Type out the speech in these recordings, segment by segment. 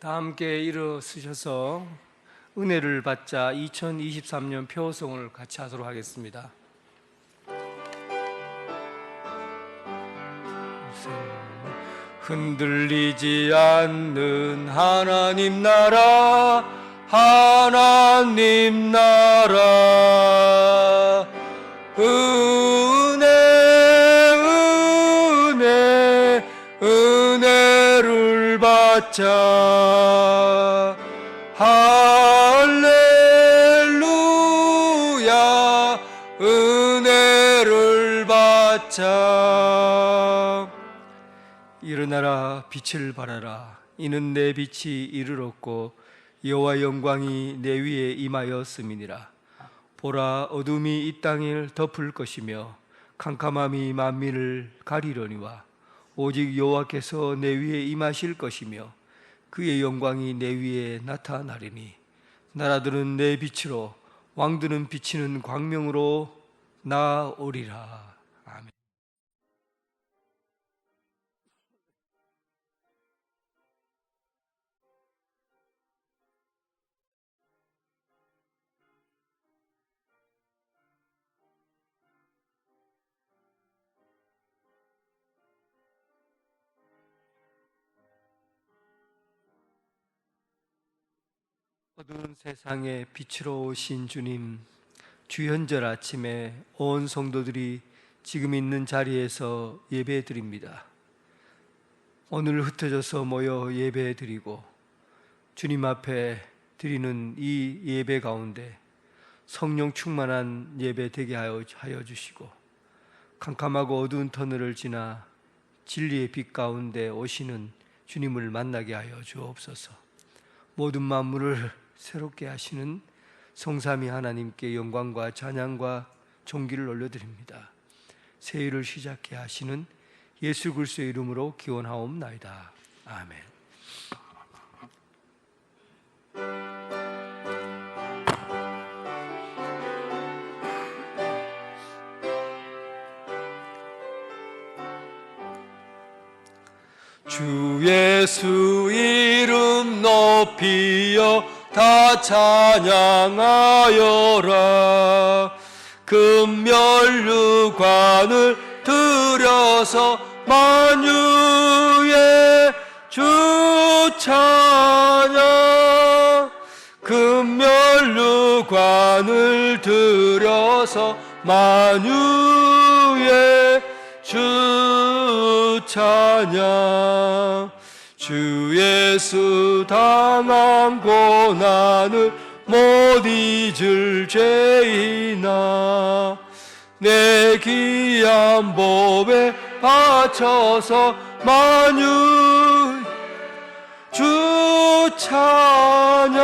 다 함께 일어서셔서 은혜를 받자 2023년 표성을 같이 하도록 하겠습니다. 흔들리지 않는 하나님 나라, 하나님 나라. 은혜를 받자. 할렐루야, 은혜를 받자. 일어나라, 빛을 발하라. 이는 내 빛이 이르렀고 여호와 영광이 내 위에 임하였음이니라. 보라, 어둠이 이 땅을 덮을 것이며 캄캄함이 만민을 가리려니와 오직 여호와께서 내 위에 임하실 것이며 그의 영광이 내 위에 나타나리니 나라들은 내 빛으로 왕들은 비치는 광명으로 나오리라. 아멘. 어두운 세상에 빛으로 오신 주님, 주현절 아침에 온 성도들이 지금 있는 자리에서 예배드립니다. 오늘 흩어져서 모여 예배드리고 주님 앞에 드리는 이 예배 가운데 성령 충만한 예배 되게 하여 주시고 캄캄하고 어두운 터널을 지나 진리의 빛 가운데 오시는 주님을 만나게 하여 주옵소서. 모든 만물을 새롭게 하시는 성삼위 하나님께 영광과 찬양과 존귀를 올려드립니다. 새해를 시작해 하시는 예수 그리스도의 이름으로 기원하옵나이다. 아멘. 주 예수 이름 높이여 다 찬양하여라. 금면류관을 들여서 만유의 주 찬양. 금면류관을 들여서 만유의 주 찬양. 주 예수 당한 고난을 못 잊을 죄이나 내 귀한 법에 바쳐서 만유 주 찬양.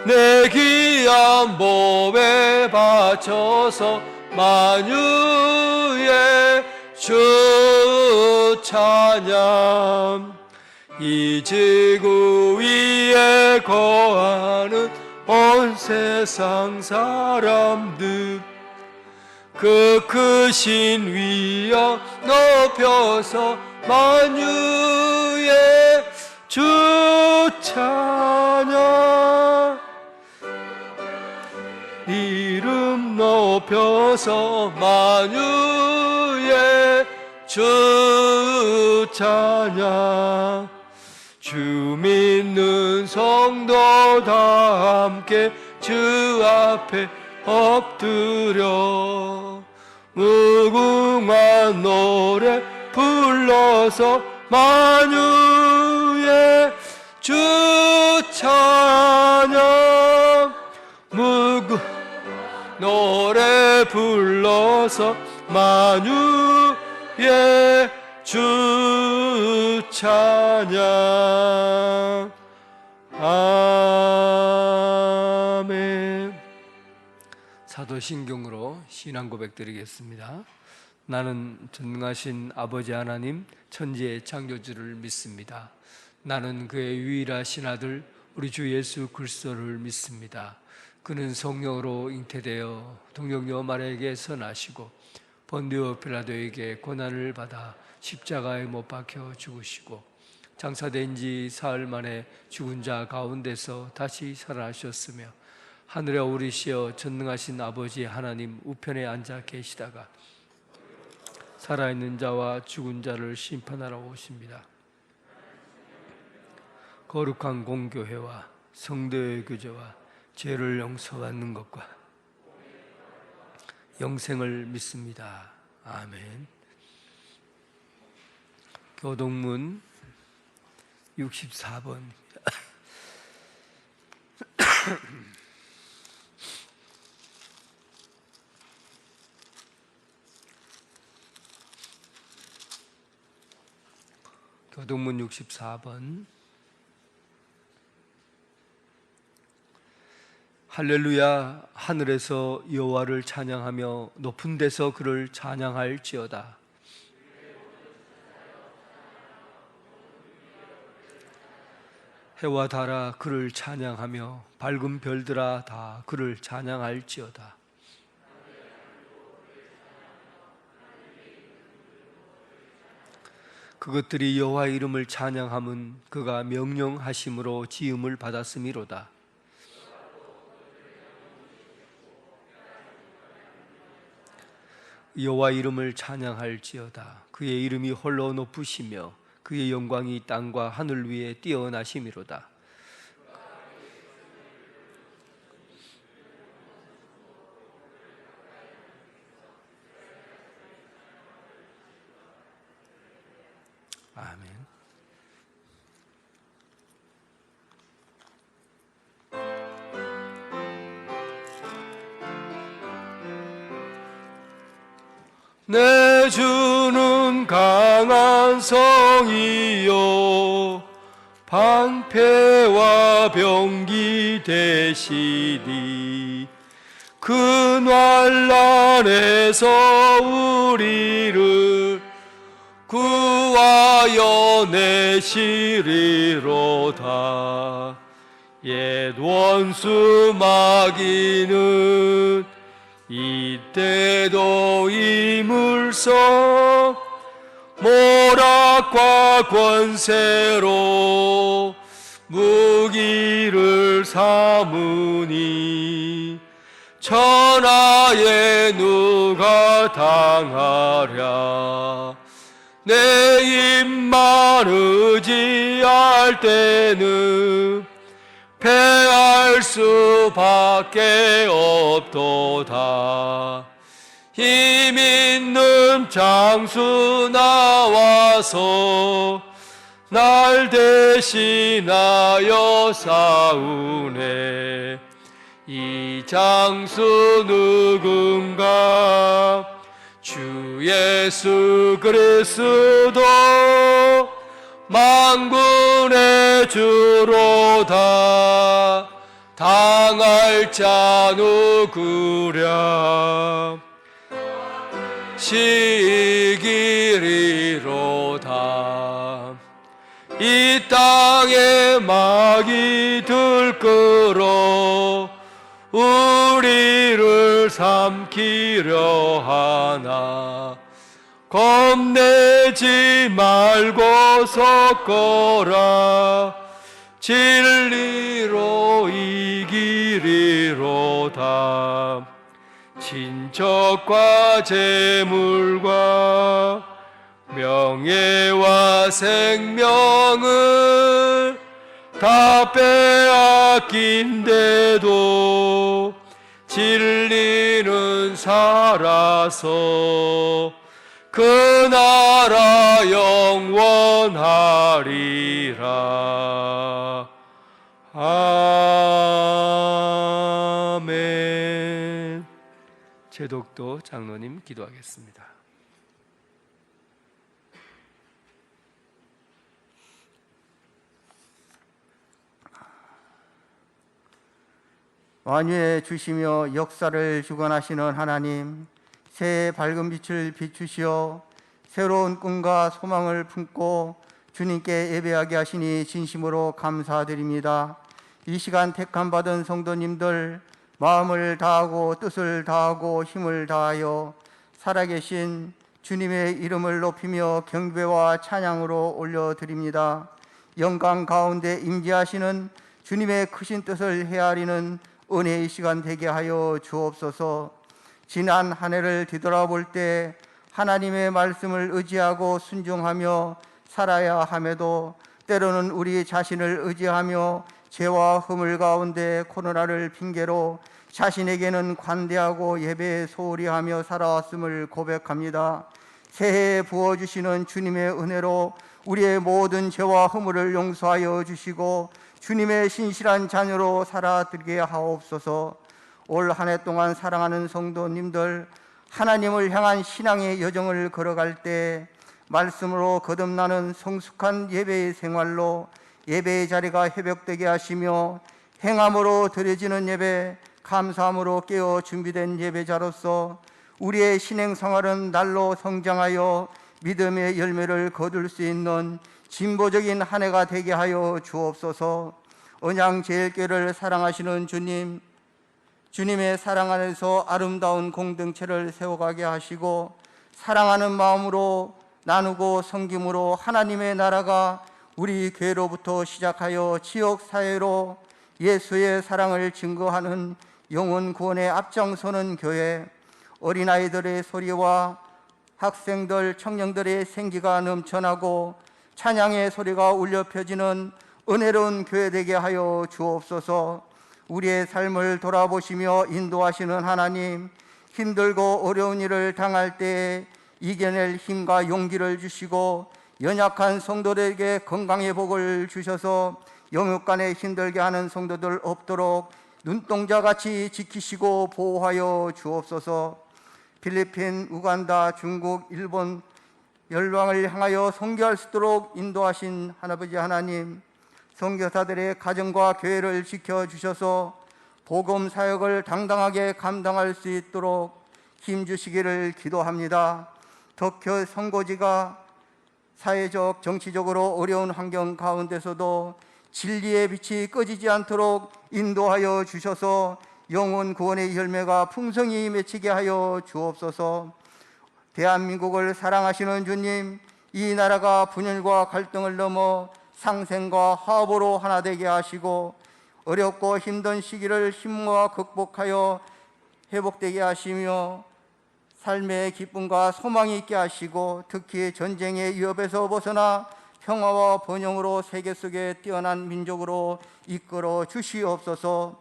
내 귀한 법에 바쳐서 만유의 주 찬양. 이 지구 위에 거하는 온 세상 사람들 그 크신 위엄 높여서 만유의 주 찬양. 이름 높여서 만유의 주 찬양. 주 믿는 성도 다 함께 주 앞에 엎드려 무궁한 노래 불러서 만유의 주 찬양. 노래 불러서 만유의 주 찬양. 아멘. 사도신경으로 신앙 고백 드리겠습니다. 나는 전능하신 아버지 하나님 천지의 창조주를 믿습니다. 나는 그의 유일하신 아들 우리 주 예수 그리스도를 믿습니다. 그는 성령으로 잉태되어 동정녀 마리아에게서 나시고 본디오 빌라도에게 고난을 받아 십자가에 못 박혀 죽으시고 장사된 지 사흘 만에 죽은 자 가운데서 다시 살아나셨으며 하늘에 오르시어 전능하신 아버지 하나님 우편에 앉아 계시다가 살아있는 자와 죽은 자를 심판하러 오십니다. 거룩한 공교회와 성도의 교제와 죄를 용서받는 것과 영생을 믿습니다. 아멘. 교동문 64번 교동문 64번 할렐루야. 하늘에서 여호와를 찬양하며 높은 데서 그를 찬양할지어다. 해와 달아 그를 찬양하며 밝은 별들아 다 그를 찬양할지어다. 그것들이 여호와 이름을 찬양함은 그가 명령하심으로 지음을 받았음이로다. 여호와 이름을 찬양할지어다. 그의 이름이 홀로 높으시며 그의 영광이 땅과 하늘 위에 뛰어나심이로다. 아멘. 내 주는 강한 성이요 방패와 병기 되시니 그 난란에서 우리를 구하여 내시리로다. 옛 원수 마귀는 이때도 이물성 모락과 권세로 무기를 삼으니 천하에 누가 당하랴. 내 입만 의지할 때는 패할 수밖에 없도다. 힘 있는 장수 나와서 날 대신하여 싸우네. 이 장수 누군가? 주 예수 그리스도 만군의 주로다. 당할 자 누구랴? 시기리로다. 이 땅에 마귀 들끓어 우리를 삼키려 하나. 겁내지 말고 섰거라. 진리로 이기리로다. 친척과 재물과 명예와 생명을 다 빼앗긴데도 진리는 살아서 그 나라 영원하리라. 아멘. 제독도 장로님 기도하겠습니다. 만유에 주시며 역사를 주관하시는 하나님, 새해 밝은 빛을 비추시어 새로운 꿈과 소망을 품고 주님께 예배하게 하시니 진심으로 감사드립니다. 이 시간 택함받은 성도님들 마음을 다하고 뜻을 다하고 힘을 다하여 살아계신 주님의 이름을 높이며 경배와 찬양으로 올려드립니다. 영광 가운데 임재하시는 주님의 크신 뜻을 헤아리는 은혜의 시간 되게 하여 주옵소서. 지난 한 해를 뒤돌아볼 때 하나님의 말씀을 의지하고 순종하며 살아야 함에도 때로는 우리 자신을 의지하며 죄와 허물 가운데 코로나를 핑계로 자신에게는 관대하고 예배에 소홀히 하며 살아왔음을 고백합니다. 새해에 부어주시는 주님의 은혜로 우리의 모든 죄와 허물을 용서하여 주시고 주님의 신실한 자녀로 살아들게 하옵소서. 올 한 해 동안 사랑하는 성도님들, 하나님을 향한 신앙의 여정을 걸어갈 때 말씀으로 거듭나는 성숙한 예배의 생활로 예배의 자리가 회복되게 하시며 행함으로 드려지는 예배, 감사함으로 깨어 준비된 예배자로서 우리의 신앙생활은 날로 성장하여 믿음의 열매를 거둘 수 있는 진보적인 한 해가 되게 하여 주옵소서. 언양제일교회를 사랑하시는 주님, 주님의 사랑 안에서 아름다운 공동체를 세워가게 하시고 사랑하는 마음으로 나누고 섬김으로 하나님의 나라가 우리 교회로부터 시작하여 지역 사회로 예수의 사랑을 증거하는 영혼 구원에 앞장서는 교회, 어린아이들의 소리와 학생들, 청년들의 생기가 넘쳐나고 찬양의 소리가 울려 펴지는 은혜로운 교회 되게 하여 주옵소서. 우리의 삶을 돌아보시며 인도하시는 하나님, 힘들고 어려운 일을 당할 때 이겨낼 힘과 용기를 주시고 연약한 성도들에게 건강의 복을 주셔서 영육간에 힘들게 하는 성도들 없도록 눈동자같이 지키시고 보호하여 주옵소서. 필리핀, 우간다, 중국, 일본 열방을 향하여 선교할 수 있도록 인도하신 하나님 하나님, 선교사들의 가정과 교회를 지켜주셔서 복음 사역을 당당하게 감당할 수 있도록 힘주시기를 기도합니다. 도쿄 선거지가 사회적, 정치적으로 어려운 환경 가운데서도 진리의 빛이 꺼지지 않도록 인도하여 주셔서 영혼 구원의 열매가 풍성히 맺히게 하여 주옵소서. 대한민국을 사랑하시는 주님, 이 나라가 분열과 갈등을 넘어 상생과 화합으로 하나 되게 하시고 어렵고 힘든 시기를 힘과 극복하여 회복되게 하시며 삶의 기쁨과 소망이 있게 하시고 특히 전쟁의 위협에서 벗어나 평화와 번영으로 세계 속에 뛰어난 민족으로 이끌어 주시옵소서.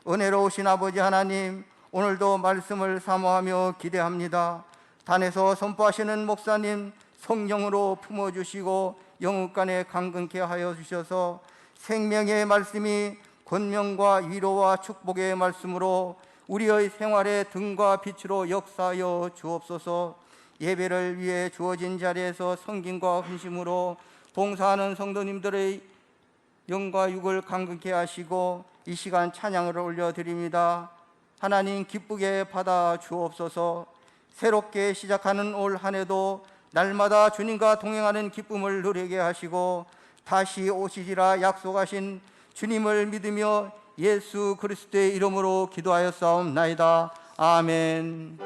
은혜로우신 아버지 하나님, 오늘도 말씀을 사모하며 기대합니다. 단에서 선포하시는 목사님 성령으로 품어주시고 영육간에 강건케 하여 주셔서 생명의 말씀이 권명과 위로와 축복의 말씀으로 우리의 생활의 등과 빛으로 역사하여 주옵소서. 예배를 위해 주어진 자리에서 성김과 헌심으로 봉사하는 성도님들의 영과 육을 강건케 하시고 이 시간 찬양을 올려드립니다. 하나님 기쁘게 받아 주옵소서. 새롭게 시작하는 올 한 해도 날마다 주님과 동행하는 기쁨을 누리게 하시고 다시 오시리라 약속하신 주님을 믿으며 예수 그리스도의 이름으로 기도하였사옵나이다. 아멘.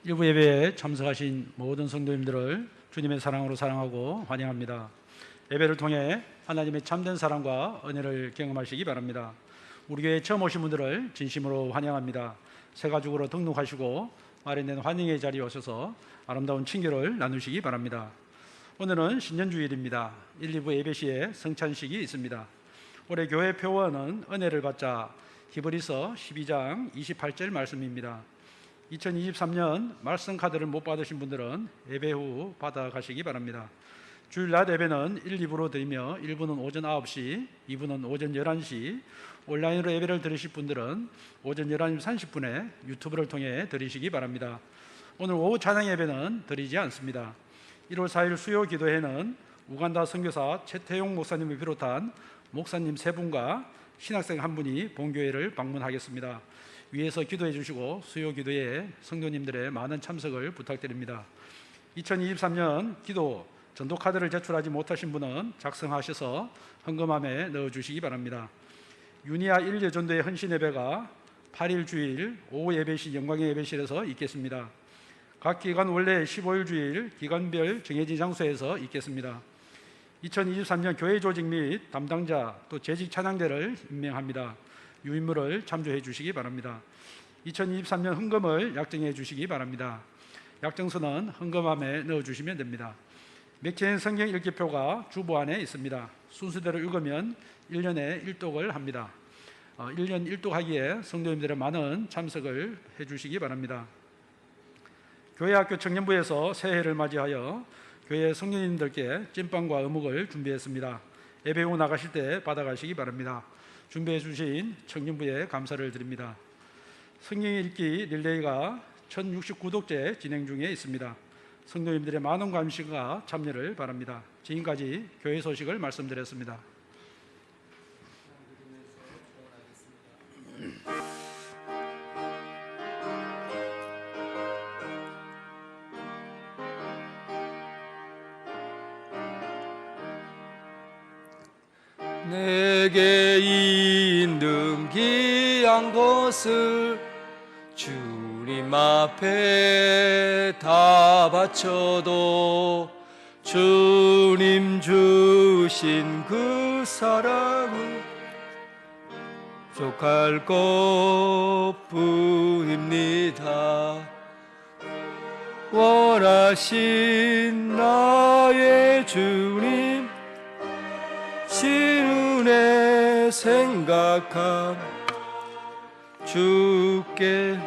일부 예배에 참석하신 모든 성도님들을 주님의 사랑으로 사랑하고 환영합니다. 예배를 통해 하나님의 참된 사랑과 은혜를 경험하시기 바랍니다. 우리 교회에 처음 오신 분들을 진심으로 환영합니다. 새 가족으로 등록하시고 마련된 환영의 자리에 오셔서 아름다운 친교를 나누시기 바랍니다. 오늘은 신년주일입니다. 1, 2부 예배 시에 성찬식이 있습니다. 올해 교회 표어는 은혜를 받자, 히브리서 12장 28절 말씀입니다. 2023년 말씀 카드를 못 받으신 분들은 예배 후 받아가시기 바랍니다. 주일 낮 예배는 1, 2부로 드리며 1부는 오전 9시, 2부는 오전 11시, 온라인으로 예배를 들으실 분들은 오전 11시 30분에 유튜브를 통해 들으시기 바랍니다. 오늘 오후 찬양 예배는 드리지 않습니다. 1월 4일 수요 기도회는 우간다 선교사 최태용 목사님을 비롯한 목사님 3분과 신학생 1분이 본교회를 방문하겠습니다. 위에서 기도해 주시고 수요 기도에 성도님들의 많은 참석을 부탁드립니다. 2023년 기도 전도 카드를 제출하지 못하신 분은 작성하셔서 헌금함에 넣어주시기 바랍니다. 유니아 1여전도의 헌신 예배가 8일 주일 오후 예배실 영광의 예배실에서 있겠습니다. 각 기간 원래 15일 주일 기간별 정해진 장소에서 있겠습니다. 2023년 교회 조직 및 담당자 또 재직 찬양대를 임명합니다. 유인물을 참조해 주시기 바랍니다. 2023년 헌금을 약정해 주시기 바랍니다. 약정서는 헌금함에 넣어주시면 됩니다. 맥체인 성경 읽기표가 주보 안에 있습니다. 순서대로 읽으면 1년에 1독을 합니다. 1년 1독 하기에 성도님들의 많은 참석을 해주시기 바랍니다. 교회학교 청년부에서 새해를 맞이하여 교회 성도님들께 찐빵과 어묵을 준비했습니다. 예배 후 나가실 때 받아가시기 바랍니다. 준비해 주신 청년부에 감사를 드립니다. 성경 읽기 릴레이가 1069독째 진행 중에 있습니다. 성도님들의 많은 관심과 참여를 바랍니다. 지금까지 교회 소식을 말씀드렸습니다. 내게 있는 귀한 것을 주님 앞에 다 바쳐도 주님 주신 그 사랑은 족할 것뿐입니다. 원하신 나의 주님 신은혜 생각함 주께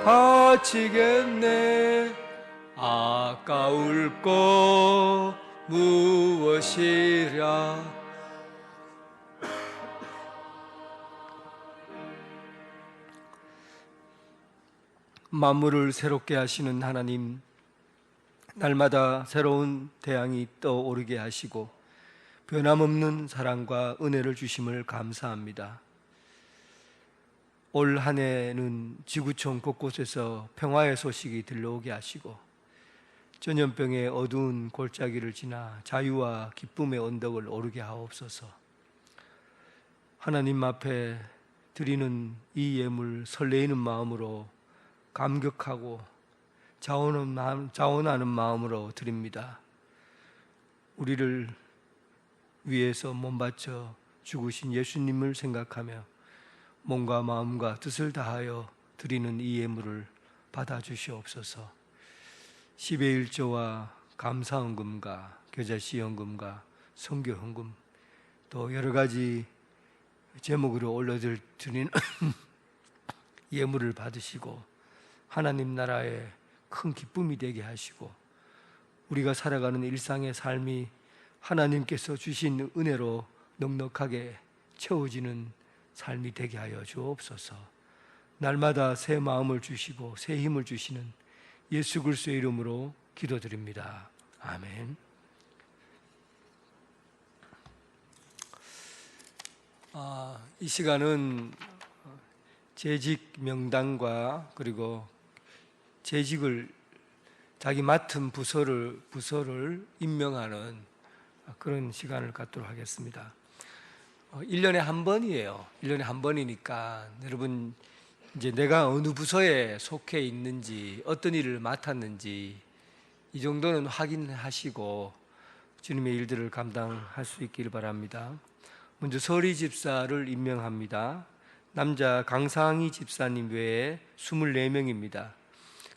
바치겠네. 아까울 것 무엇이랴. 만물을 새롭게 하시는 하나님, 날마다 새로운 태양이 떠오르게 하시고 변함없는 사랑과 은혜를 주심을 감사합니다. 올 한 해는 지구촌 곳곳에서 평화의 소식이 들려오게 하시고 전염병의 어두운 골짜기를 지나 자유와 기쁨의 언덕을 오르게 하옵소서. 하나님 앞에 드리는 이 예물 설레이는 마음으로 감격하고 자원하는 마음으로 드립니다. 우리를 위해서 몸 바쳐 죽으신 예수님을 생각하며 몸과 마음과 뜻을 다하여 드리는 이 예물을 받아주시옵소서. 10의 1조와 감사헌금과 겨자씨헌금과 선교헌금 또 여러 가지 제목으로 올려드리는 예물을 받으시고 하나님 나라의 큰 기쁨이 되게 하시고 우리가 살아가는 일상의 삶이 하나님께서 주신 은혜로 넉넉하게 채워지는 삶이 되게 하여 주옵소서. 날마다 새 마음을 주시고 새 힘을 주시는 예수 그리스도의 이름으로 기도드립니다. 아멘. 이 시간은 재직 명단과 그리고 재직을 자기 맡은 부서를 임명하는 그런 시간을 갖도록 하겠습니다. 1년에 한 번이에요. 1년에 한 번이니까 여러분 이제 내가 어느 부서에 속해 있는지 어떤 일을 맡았는지 이 정도는 확인하시고 주님의 일들을 감당할 수 있기를 바랍니다. 먼저 서리 집사를 임명합니다. 남자 강상희 집사님 외에 24명입니다.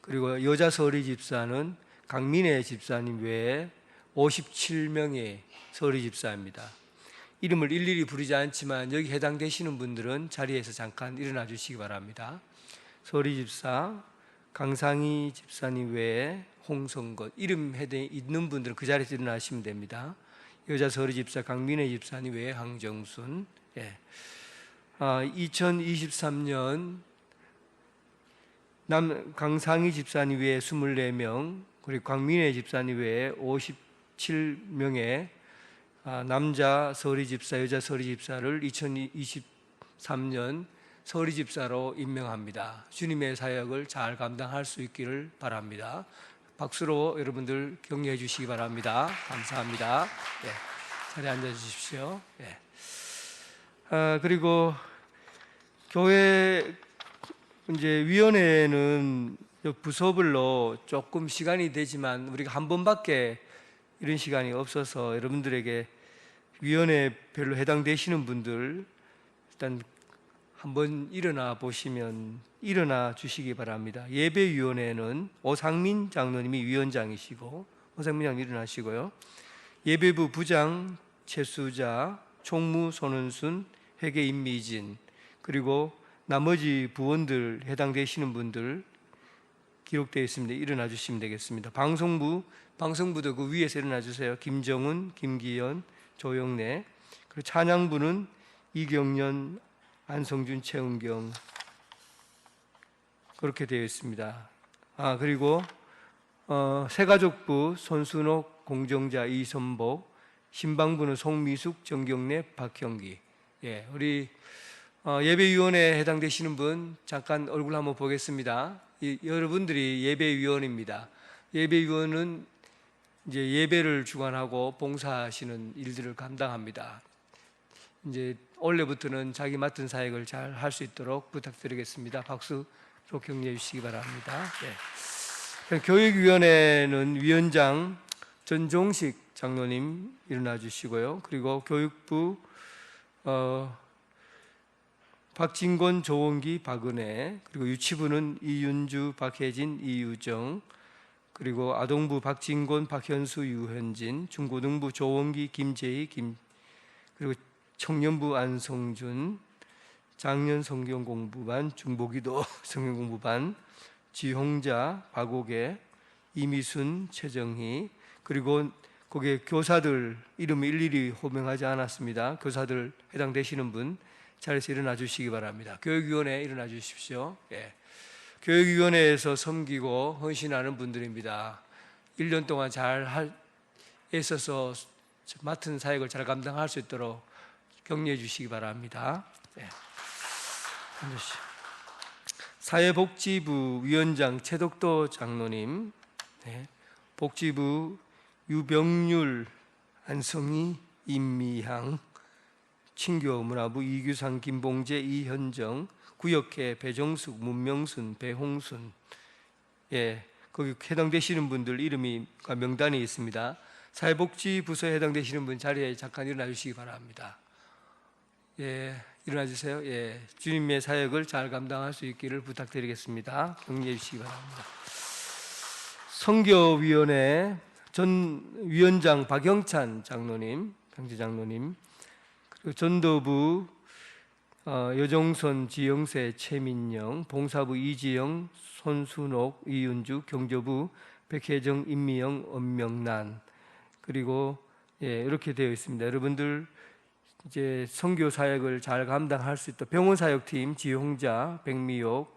그리고 여자 서리 집사는 강민혜 집사님 외에 57명의 서리 집사입니다. 이름을 일일이 부르지 않지만 여기 해당되시는 분들은 자리에서 잠깐 일어나 주시기 바랍니다. 서리 집사 강상희 집사님 외에 홍성것 이름 있는 분들은 그 자리에서 일어나시면 됩니다. 여자 서리 집사 강민혜 집사님 외에 황정순. 2023년 강상희 집사님 외에 24명 그리고 강민혜 집사님 외에 57명의 남자 서리 집사, 여자 서리 집사를 2023년 서리집사로 임명합니다. 주님의 사역을 잘 감당할 수 있기를 바랍니다. 박수로 여러분들 격려해 주시기 바랍니다. 감사합니다. 예, 자리에 앉아 주십시오. 예. 그리고 교회 이제 위원회는 부서별로 조금 시간이 되지만 우리가 한 번밖에 이런 시간이 없어서 여러분들에게 위원회별로 해당되시는 분들 일단 한번 일어나 보시면 일어나 주시기 바랍니다. 예배위원회는 오상민 장로님이 위원장이시고, 오상민 장로님 일어나시고요. 예배부 부장 최수자, 총무 손은순, 회계 임미진, 그리고 나머지 부원들 해당되시는 분들 기록되어 있습니다. 일어나 주시면 되겠습니다. 방송부도 그 위에서 일어나 주세요. 김정은, 김기현, 조영래. 그리고 찬양부는 이경련, 안성준, 최은경 그렇게 되어 있습니다. 그리고 새가족부 손순옥, 공정자 이선복, 신방부는 송미숙, 정경래, 박형기. 예, 우리 예배위원회에 해당되시는 분 잠깐 얼굴 한번 보겠습니다. 여러분들이 예배위원입니다. 예배위원은 이제 예배를 주관하고 봉사하시는 일들을 감당합니다. 이제 올해부터는 자기 맡은 사역을 잘 할 수 있도록 부탁드리겠습니다. 박수로 격려해 주시기 바랍니다. 네. 교육위원회는 위원장 전종식 장로님 일어나 주시고요. 그리고 교육부 박진권, 조원기, 박은혜, 그리고 유치부는 이윤주, 박혜진, 이유정, 그리고 아동부 박진권, 박현수, 유현진, 중고등부 조원기, 김재희, 그리고 청년부 안성준, 장년 성경공부반, 중보기도 성경공부반, 지홍자, 박옥애, 이미순, 최정희, 그리고 거기에 교사들 이름을 일일이 호명하지 않았습니다. 교사들 해당되시는 분 자리에서 일어나 주시기 바랍니다. 교육위원회 일어나 주십시오. 예. 교육위원회에서 섬기고 헌신하는 분들입니다. 1년 동안 잘 애써서 맡은 사역을 잘 감당할 수 있도록 격려해 주시기 바랍니다. 네. 사회복지부 위원장 최덕도 장로님, 네. 복지부 유병률, 안성희, 임미향, 친교문화부 이규상, 김봉재, 이현정, 구역회 배정숙, 문명순, 배홍순. 예, 거기 해당되시는 분들 이름이 명단이 있습니다. 사회복지부서에 해당되시는 분 자리에 잠깐 일어나 주시기 바랍니다. 예, 일어나 주세요. 예, 주님의 사역을 잘 감당할 수 있기를 부탁드리겠습니다. 격려해 주시기 바랍니다. 선교위원회 전 위원장 박영찬 장로님, 강제 장로님, 그리고 전도부 여종선, 지영세, 최민영, 봉사부 이지영, 손순옥, 이윤주, 경조부 백혜정, 임미영, 엄명란, 그리고 예, 이렇게 되어 있습니다. 여러분들 이제 선교 사역을 잘 감당할 수 있도록 병원 사역팀 지홍자, 백미옥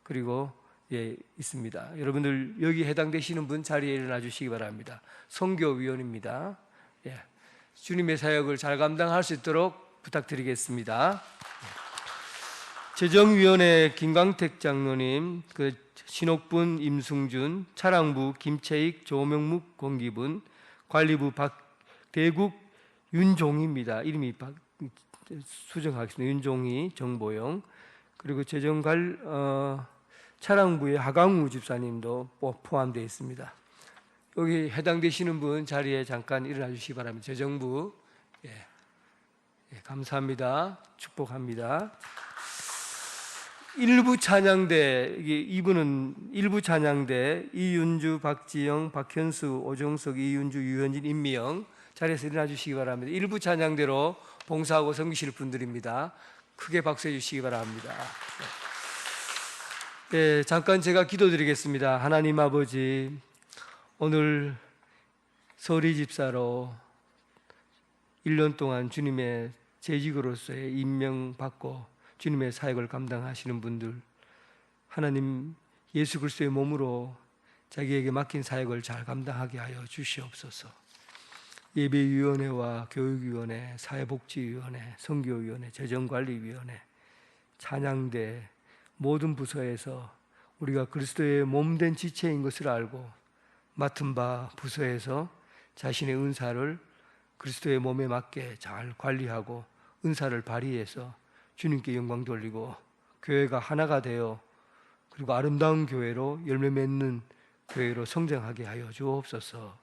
그리고 예, 있습니다. 여러분들 여기 해당되시는 분 자리에 일어나 주시기 바랍니다. 선교위원입니다. 예, 주님의 사역을 잘 감당할 수 있도록 부탁드리겠습니다. 재정위원회 김광택 장로님, 그 신옥분 임승준, 차량부 김채익, 조명묵 공기분, 관리부 박대국 윤종희입니다. 이름이 수정하겠습니다. 윤종희, 정보영, 그리고 차량부의 하강우 집사님도 포함되어 있습니다. 여기 해당되시는 분 자리에 잠깐 일어나 주시기 바랍니다. 재정부, 예, 감사합니다. 축복합니다. 일부 찬양대, 이분은 일부 찬양대 이윤주, 박지영, 박현수, 오종석, 이윤주, 유현진, 임미영 자리에서 일어나 주시기 바랍니다. 일부 찬양대로 봉사하고 섬기실 분들입니다. 크게 박수해 주시기 바랍니다. 네, 잠깐 제가 기도드리겠습니다. 하나님 아버지, 오늘 서리 집사로 1년 동안 주님의 재직으로서의 임명받고 주님의 사역을 감당하시는 분들, 하나님 예수 그리스도의 몸으로 자기에게 맡긴 사역을 잘 감당하게 하여 주시옵소서. 예배위원회와 교육위원회, 사회복지위원회, 선교위원회, 재정관리위원회 찬양대 모든 부서에서 우리가 그리스도의 몸된 지체인 것을 알고 맡은 바 부서에서 자신의 은사를 그리스도의 몸에 맞게 잘 관리하고 은사를 발휘해서 주님께 영광 돌리고 교회가 하나가 되어 그리고 아름다운 교회로 열매 맺는 교회로 성장하게 하여 주옵소서.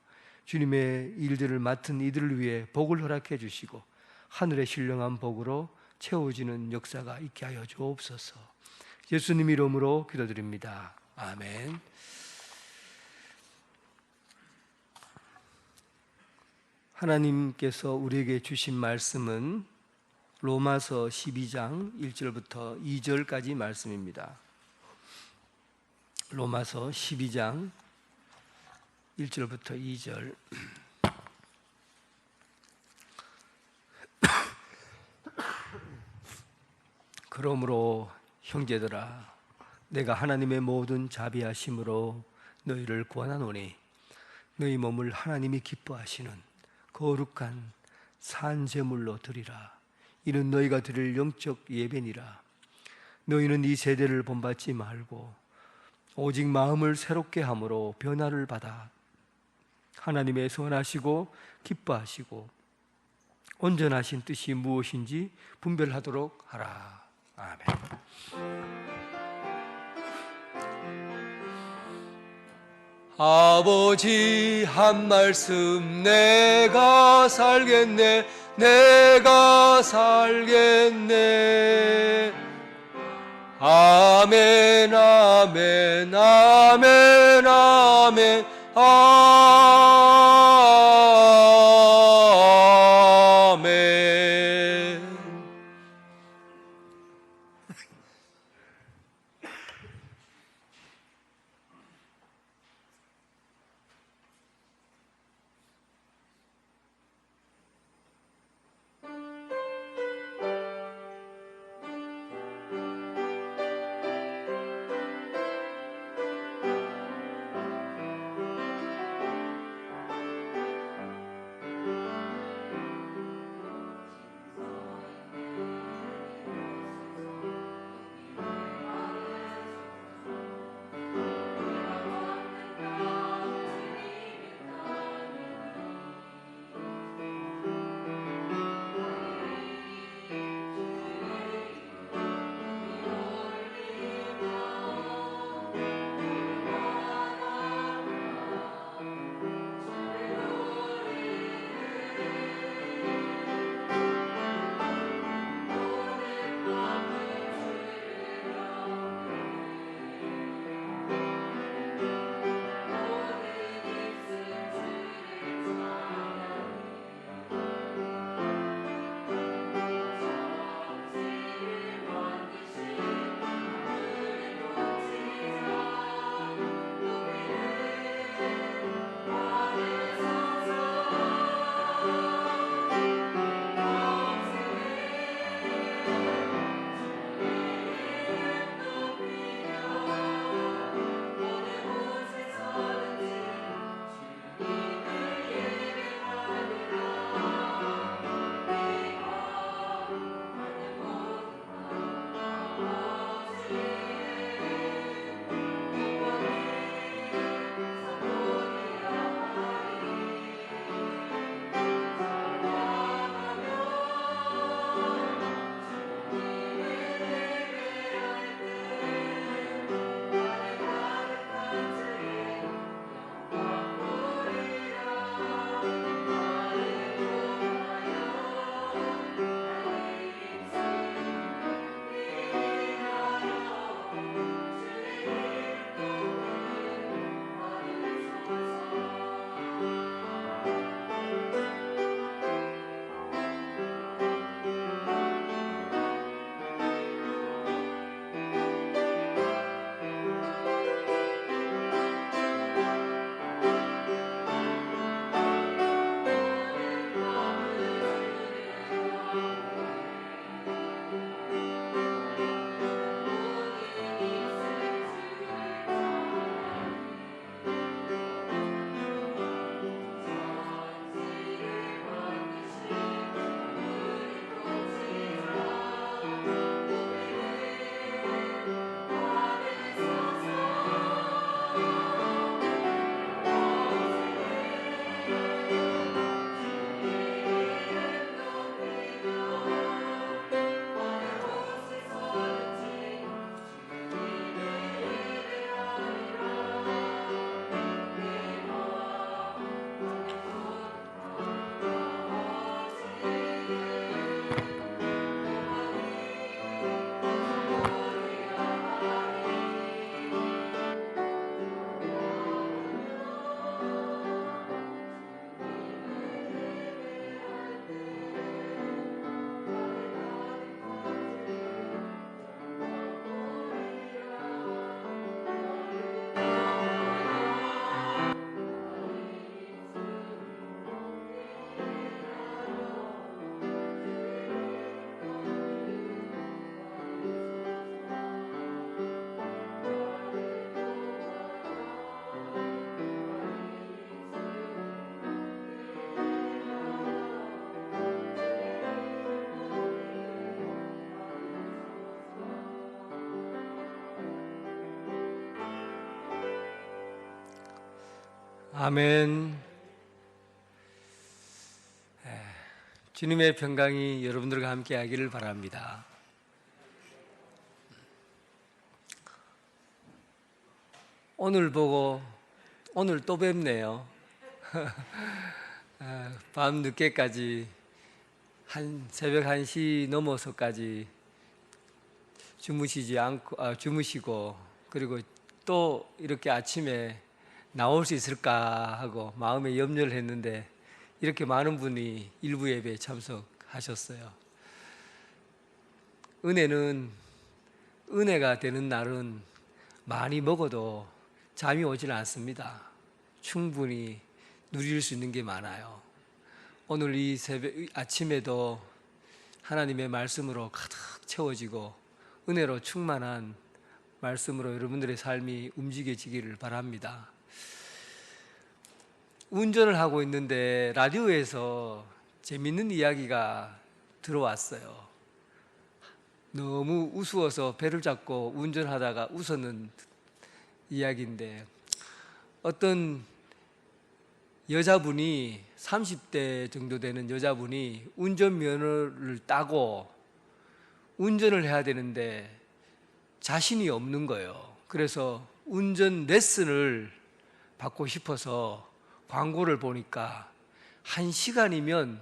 주님의 일들을 맡은 이들을 위해 복을 허락해 주시고 하늘의 신령한 복으로 채워지는 역사가 있게 하여 주옵소서. 예수님 이름으로 기도드립니다. 아멘. 하나님께서 우리에게 주신 말씀은 로마서 12장 1절부터 2절까지 말씀입니다. 로마서 12장 1절부터 2절. 그러므로 형제들아, 내가 하나님의 모든 자비하심으로 너희를 구원하노니 너희 몸을 하나님이 기뻐하시는 거룩한 산 제물로 드리라. 이는 너희가 드릴 영적 예배니라. 너희는 이 세대를 본받지 말고 오직 마음을 새롭게 함으로 변화를 받아 하나님의 선하시고 기뻐하시고 온전하신 뜻이 무엇인지 분별하도록 하라. 아멘. 아버지 한 말씀 내가 살겠네, 내가 살겠네. 아멘 아멘 아멘 아멘 아멘. 아멘. 주님의 평강이 여러분들과 함께 하기를 바랍니다. 오늘 또 뵙네요. 밤 늦게까지 새벽 1시 넘어서까지 주무시고 그리고 또 이렇게 아침에 나올 수 있을까 하고 마음에 염려를 했는데 이렇게 많은 분이 일부 예배에 참석하셨어요. 은혜가 되는 날은 많이 먹어도 잠이 오질 않습니다. 충분히 누릴 수 있는 게 많아요. 오늘 이 아침에도 하나님의 말씀으로 가득 채워지고 은혜로 충만한 말씀으로 여러분들의 삶이 움직여지기를 바랍니다. 운전을 하고 있는데 라디오에서 재밌는 이야기가 들어왔어요. 너무 우스워서 배를 잡고 운전하다가 웃었는 이야기인데, 어떤 여자분이 30대 정도 되는 여자분이 운전면허를 따고 운전을 해야 되는데 자신이 없는 거예요. 그래서 운전 레슨을 받고 싶어서 광고를 보니까 1시간이면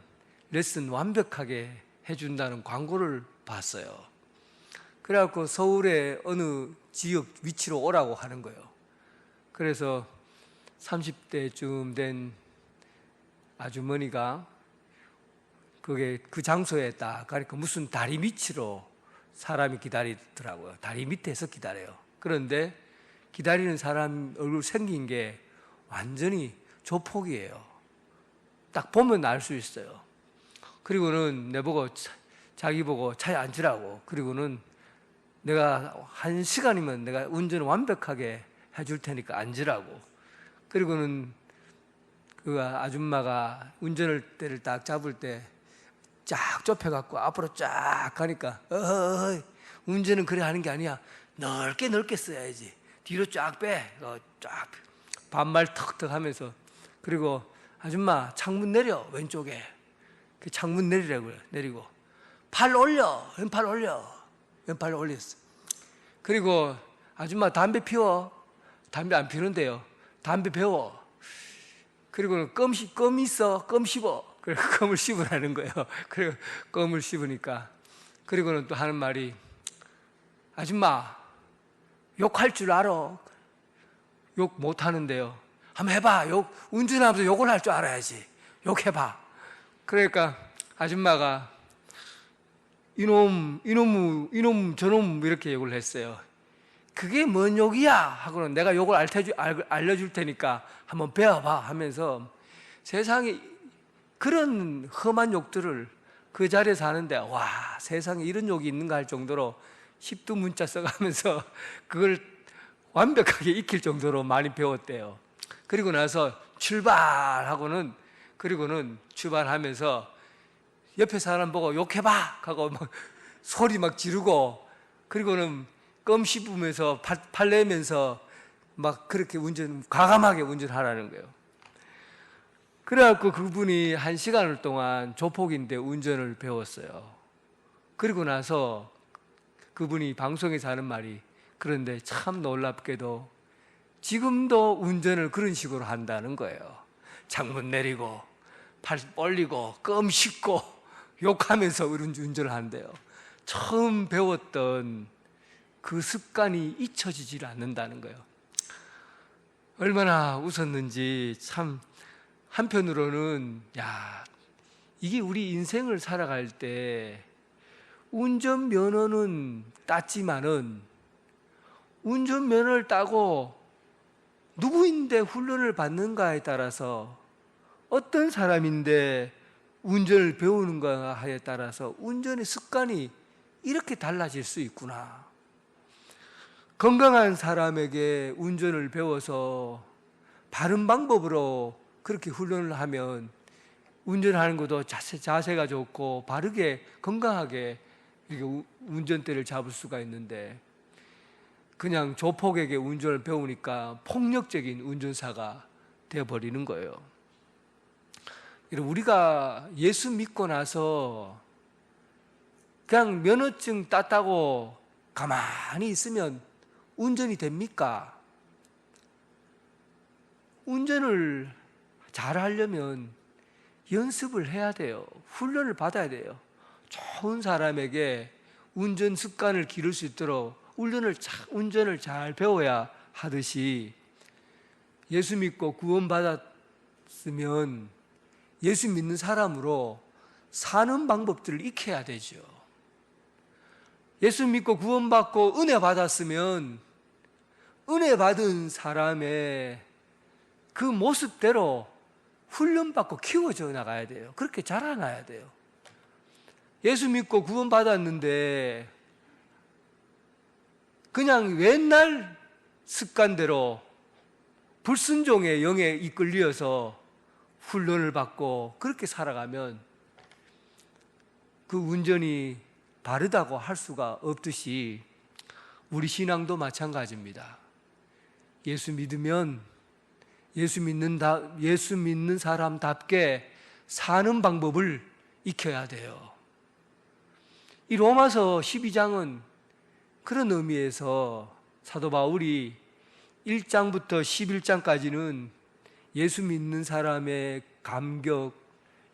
레슨 완벽하게 해준다는 광고를 봤어요. 그래갖고 서울의 어느 지역 위치로 오라고 하는 거예요. 그래서 30대쯤 된 아주머니가 그 장소에 딱 가니까 무슨 다리 밑으로 사람이 기다리더라고요. 다리 밑에서 기다려요. 그런데 기다리는 사람 얼굴 생긴 게 완전히 조폭이에요. 딱 보면 알 수 있어요. 그리고는 자기 보고 차에 앉으라고. 그리고는 내가 1시간이면 내가 운전을 완벽하게 해줄 테니까 앉으라고. 그리고는 그 아줌마가 운전대를 딱 잡을 때 쫙 좁혀갖고 앞으로 쫙 가니까 운전은 그래 하는 게 아니야. 넓게 써야지. 뒤로 쫙 빼. 쫙 반말 턱턱 하면서. 그리고 아줌마 창문 내려. 왼쪽에 그 창문 내리라고요. 내리고 팔 올려. 왼팔 올렸어. 그리고 아줌마 담배 피워. 담배 안 피우는데요. 담배 배워. 그리고 껌 있어. 껌 씹어. 그래서 껌을 씹으라는 거예요. 그리고 껌을 씹으니까. 그리고는 또 하는 말이, 아줌마 욕할 줄 알아? 욕 못 하는데요. 한번 해봐. 운전하면서 욕을 할 줄 알아야지. 욕해봐. 그러니까 아줌마가 이놈 저놈 이렇게 욕을 했어요. 그게 뭔 욕이야? 하고는 내가 욕을 알려줄 테니까 한번 배워봐 하면서 세상에 그런 험한 욕들을 그 자리에서 하는데, 와, 세상에 이런 욕이 있는가 할 정도로 십두문자 써가면서 그걸 완벽하게 익힐 정도로 많이 배웠대요. 그리고 나서 출발하고는, 그리고는 출발하면서 옆에 사람 보고 욕해봐 하고 막 소리 막 지르고, 그리고는 껌 씹으면서 팔 내면서 막 그렇게 과감하게 운전하라는 거예요. 그래갖고 그분이 1시간을 동안 조폭인데 운전을 배웠어요. 그리고 나서 그분이 방송에서 하는 말이, 그런데 참 놀랍게도 지금도 운전을 그런 식으로 한다는 거예요. 창문 내리고 팔 벌리고 껌 씹고 욕하면서 운전을 한대요. 처음 배웠던 그 습관이 잊혀지질 않는다는 거예요. 얼마나 웃었는지. 참 한편으로는 이게 우리 인생을 살아갈 때 운전면허는 땄지만은 운전면허를 따고 누구인데 훈련을 받는가에 따라서, 어떤 사람인데 운전을 배우는가에 따라서 운전의 습관이 이렇게 달라질 수 있구나. 건강한 사람에게 운전을 배워서 바른 방법으로 그렇게 훈련을 하면 운전하는 것도 자세가 좋고 바르게 건강하게 이렇게 운전대를 잡을 수가 있는데, 그냥 조폭에게 운전을 배우니까 폭력적인 운전사가 되어 버리는 거예요. 우리가 예수 믿고 나서 그냥 면허증 땄다고 가만히 있으면 운전이 됩니까? 운전을 잘 하려면 연습을 해야 돼요. 훈련을 받아야 돼요. 좋은 사람에게 운전 습관을 기를 수 있도록 운전을 잘 배워야 하듯이 예수 믿고 구원받았으면 예수 믿는 사람으로 사는 방법들을 익혀야 되죠. 예수 믿고 구원받고 은혜 받았으면 은혜 받은 사람의 그 모습대로 훈련받고 키워져 나가야 돼요. 그렇게 자라나야 돼요. 예수 믿고 구원받았는데 그냥 옛날 습관대로 불순종의 영에 이끌려서 훈련을 받고 그렇게 살아가면 그 운전이 바르다고 할 수가 없듯이 우리 신앙도 마찬가지입니다. 예수 믿으면 예수 믿는 사람답게 사는 방법을 익혀야 돼요. 이 로마서 12장은 그런 의미에서 사도 바울이 1장부터 11장까지는 예수 믿는 사람의 감격,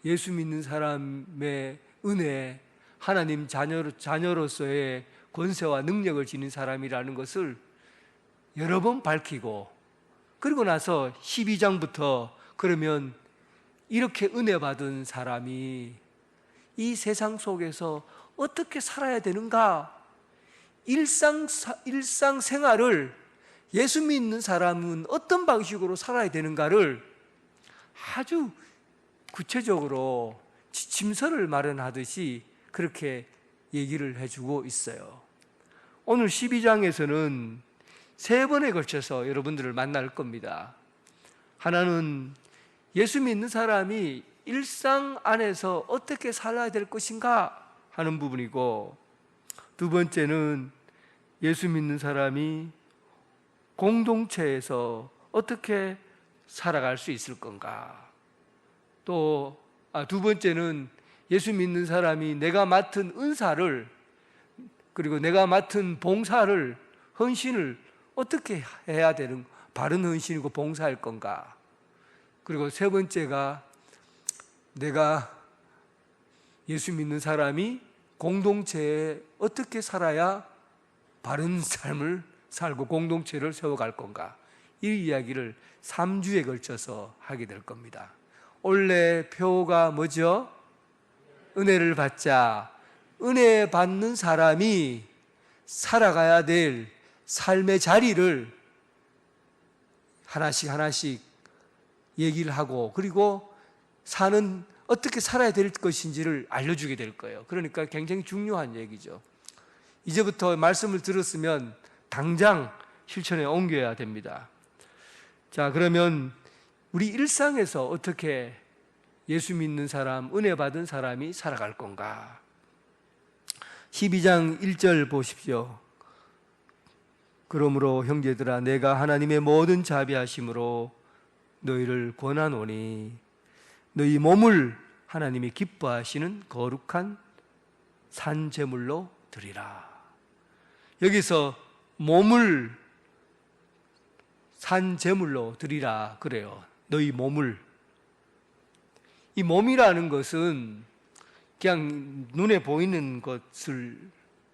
예수 믿는 사람의 은혜, 하나님 자녀로서의 권세와 능력을 지닌 사람이라는 것을 여러 번 밝히고, 그리고 나서 12장부터 그러면 이렇게 은혜 받은 사람이 이 세상 속에서 어떻게 살아야 되는가? 일상생활을 예수 믿는 사람은 어떤 방식으로 살아야 되는가를 아주 구체적으로 지침서를 마련하듯이 그렇게 얘기를 해주고 있어요. 오늘 12장에서는 세 번에 걸쳐서 여러분들을 만날 겁니다. 하나는 예수 믿는 사람이 일상 안에서 어떻게 살아야 될 것인가 하는 부분이고, 두 번째는 예수 믿는 사람이 공동체에서 어떻게 살아갈 수 있을 건가. 또 두 번째는 예수 믿는 사람이 내가 맡은 은사를, 그리고 내가 맡은 봉사를, 헌신을 어떻게 해야 되는 바른 헌신이고 봉사할 건가. 그리고 세 번째가 내가 예수 믿는 사람이 공동체에 어떻게 살아야 바른 삶을 살고 공동체를 세워갈 건가. 이 이야기를 3주에 걸쳐서 하게 될 겁니다. 원래 표가 뭐죠? 은혜를 받자. 은혜 받는 사람이 살아가야 될 삶의 자리를 하나씩 얘기를 하고, 그리고 어떻게 살아야 될 것인지를 알려주게 될 거예요. 그러니까 굉장히 중요한 얘기죠. 이제부터 말씀을 들었으면 당장 실천에 옮겨야 됩니다. 자, 그러면 우리 일상에서 어떻게 예수 믿는 사람, 은혜 받은 사람이 살아갈 건가? 12장 1절 보십시오. 그러므로 형제들아, 내가 하나님의 모든 자비하심으로 너희를 권하노니 너희 몸을 하나님이 기뻐하시는 거룩한 산 제물로 드리라. 여기서 몸을 산 제물로 드리라 그래요. 너희 몸을. 이 몸이라는 것은 그냥 눈에 보이는 것을,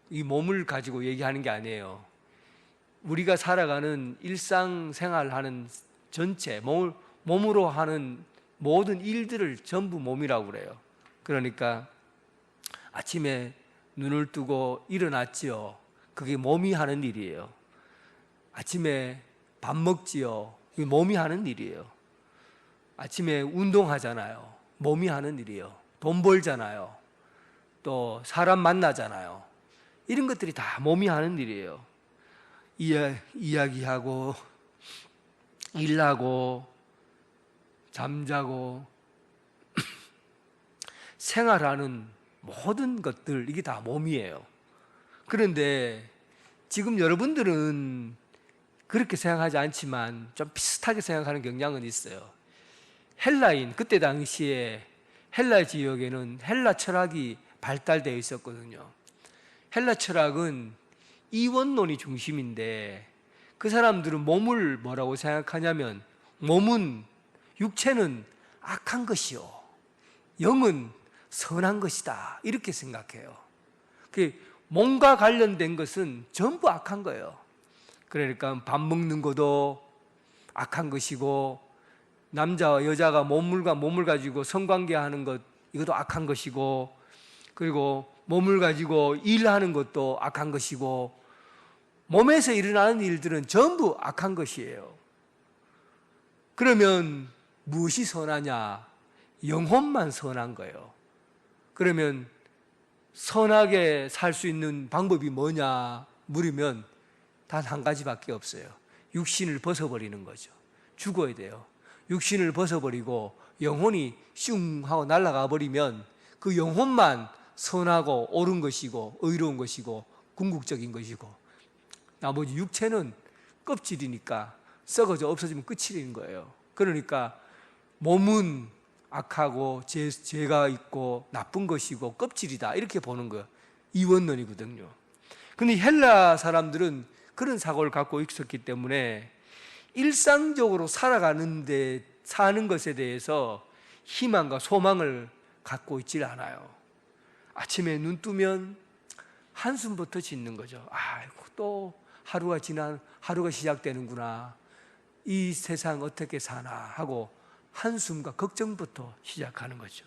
이 몸을 가지고 얘기하는 게 아니에요. 우리가 살아가는 일상생활하는 전체, 몸으로 하는 모든 일들을 전부 몸이라고 그래요. 그러니까 아침에 눈을 뜨고 일어났지요. 그게 몸이 하는 일이에요. 아침에 밥 먹지요. 그게 몸이 하는 일이에요. 아침에 운동하잖아요. 몸이 하는 일이에요. 돈 벌잖아요. 또 사람 만나잖아요. 이런 것들이 다 몸이 하는 일이에요. 이야기하고 일하고 잠자고 생활하는 모든 것들, 이게 다 몸이에요. 그런데 지금 여러분들은 그렇게 생각하지 않지만 좀 비슷하게 생각하는 경향은 있어요. 헬라인, 그때 당시에 헬라 지역에는 헬라 철학이 발달되어 있었거든요. 헬라 철학은 이원론이 중심인데 그 사람들은 몸을 뭐라고 생각하냐면 몸은, 육체는 악한 것이요 영은 선한 것이다 이렇게 생각해요. 그 몸과 관련된 것은 전부 악한 거예요. 그러니까 밥 먹는 것도 악한 것이고, 남자와 여자가 몸물과 몸을 가지고 성관계하는 것 이것도 악한 것이고, 그리고 몸을 가지고 일하는 것도 악한 것이고, 몸에서 일어나는 일들은 전부 악한 것이에요. 그러면 무엇이 선하냐? 영혼만 선한 거예요. 그러면 선하게 살 수 있는 방법이 뭐냐 물으면 단 한 가지밖에 없어요. 육신을 벗어버리는 거죠. 죽어야 돼요. 육신을 벗어버리고 영혼이 슝 하고 날아가 버리면 그 영혼만 선하고 옳은 것이고 의로운 것이고 궁극적인 것이고, 나머지 육체는 껍질이니까 썩어져 없어지면 끝이라는 거예요. 그러니까 몸은 악하고 죄가 있고 나쁜 것이고 껍질이다 이렇게 보는 거예요. 이원론이거든요. 근데 헬라 사람들은 그런 사고를 갖고 있었기 때문에 일상적으로 살아가는데 사는 것에 대해서 희망과 소망을 갖고 있질 않아요. 아침에 눈 뜨면 한숨부터 짓는 거죠. 아이고, 또 하루가 시작되는구나. 이 세상 어떻게 사나 하고 한숨과 걱정부터 시작하는 거죠.